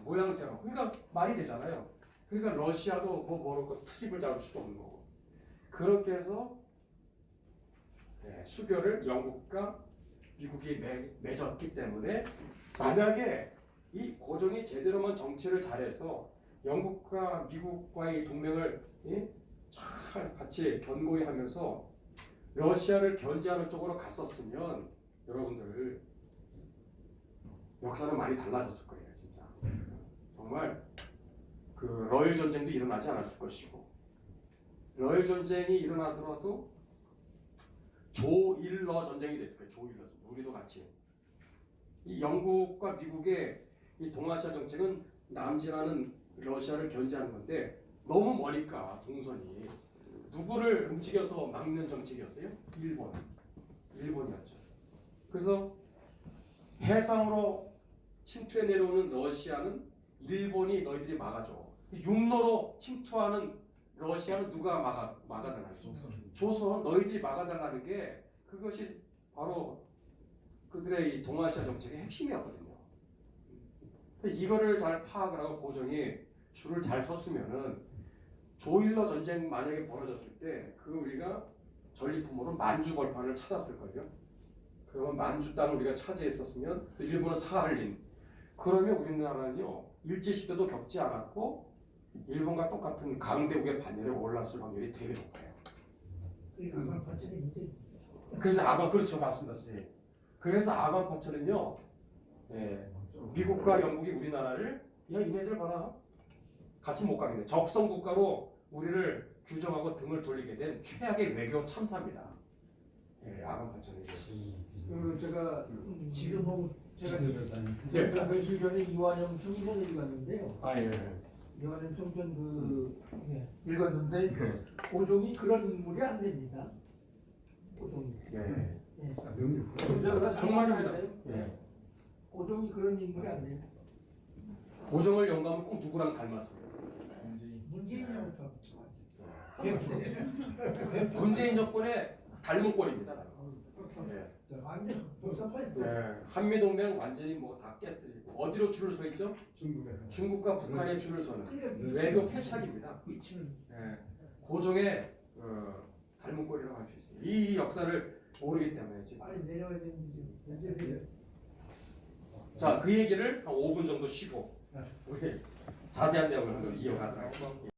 모양새로. 그러니까 말이 되잖아요. 그러니까 러시아도 모르고 트집을 잡을 수도 없는 거고. 그렇게 해서 수교를 영국과 미국이 맺었기 때문에 만약에 이 고종이 제대로만 정치를 잘해서 영국과 미국과의 동맹을 잘 같이 견고히 하면서 러시아를 견제하는 쪽으로 갔었으면 여러분들 역사는 많이 달라졌을 거예요. 진짜 정말 그 러일 전쟁도 일어나지 않았을 것이고 러일 전쟁이 일어나더라도 조일러 전쟁이 됐을 거예요. 조일러 전쟁. 우리도 같이 이 영국과 미국의 이 동아시아 정책은 남진하는 러시아를 견제하는 건데 너무 머니까 동선이 누구를 움직여서 막는 정책이었어요? 일본이었죠. 그래서 해상으로 침투해 내려오는 러시아는 일본이 너희들이 막아줘. 육로로 침투하는 러시아는 누가 막아달라는 조선 너희들이 막아달라는 게 그것이 바로 그들의 이 동아시아 정책의 핵심이었거든요. 이거를 잘 파악을 하고 고종이 줄을 잘 섰으면은 조일러 전쟁 만약에 벌어졌을 때 그 우리가 전리품으로 만주 벌판을 찾았을 거예요. 그러면 만주 땅을 우리가 차지했었으면 일본은 사할린. 그러면 우리나라는요 일제시대도 겪지 않았고 일본과 똑같은 강대국의 반열에 올랐을 확률이 되게 높아요. 그러니까 아마 관찰이 문제. 그래서 그렇죠 맞습니다 선생님. 그래서 아간파철은요 미국과 영국이 우리나라를 야 이네들 봐라 같이 못 가겠네 적성 국가로 우리를 규정하고 등을 돌리게 된 최악의 외교 참사입니다. 아간파철은요. 그 제가 지금 보면 제가 네. 며칠 전에 이완영 총전을 읽었는데요. 예. 이완영 총전 읽었는데 고종이 그런 인물이 안 됩니다. 고종이. 예. 제가 정말입니다. 돼요. 예. 고종이 그런 인물이 안 돼요. 고종을 영감은 꼭 누구랑 닮았어요? 문재인이부터 문재인 정권의 닮은 꼴입니다. 예. 완전 복잡해. 예. 한미동맹 완전히 뭐 다 깨뜨리고 어디로 줄을 서 있죠? 중국과 북한의 줄을 서는 외교 패착입니다. 예. 고종의 닮은 꼴이라고 할 수 있습니다. 이 역사를 모르기 때문에 지금. 빨리 내려와야 되는지 문제돼요. 자, 그 얘기를 한 5분 정도 쉬고 우리 자세한 내용을 한번 이어가도록 하겠습니다.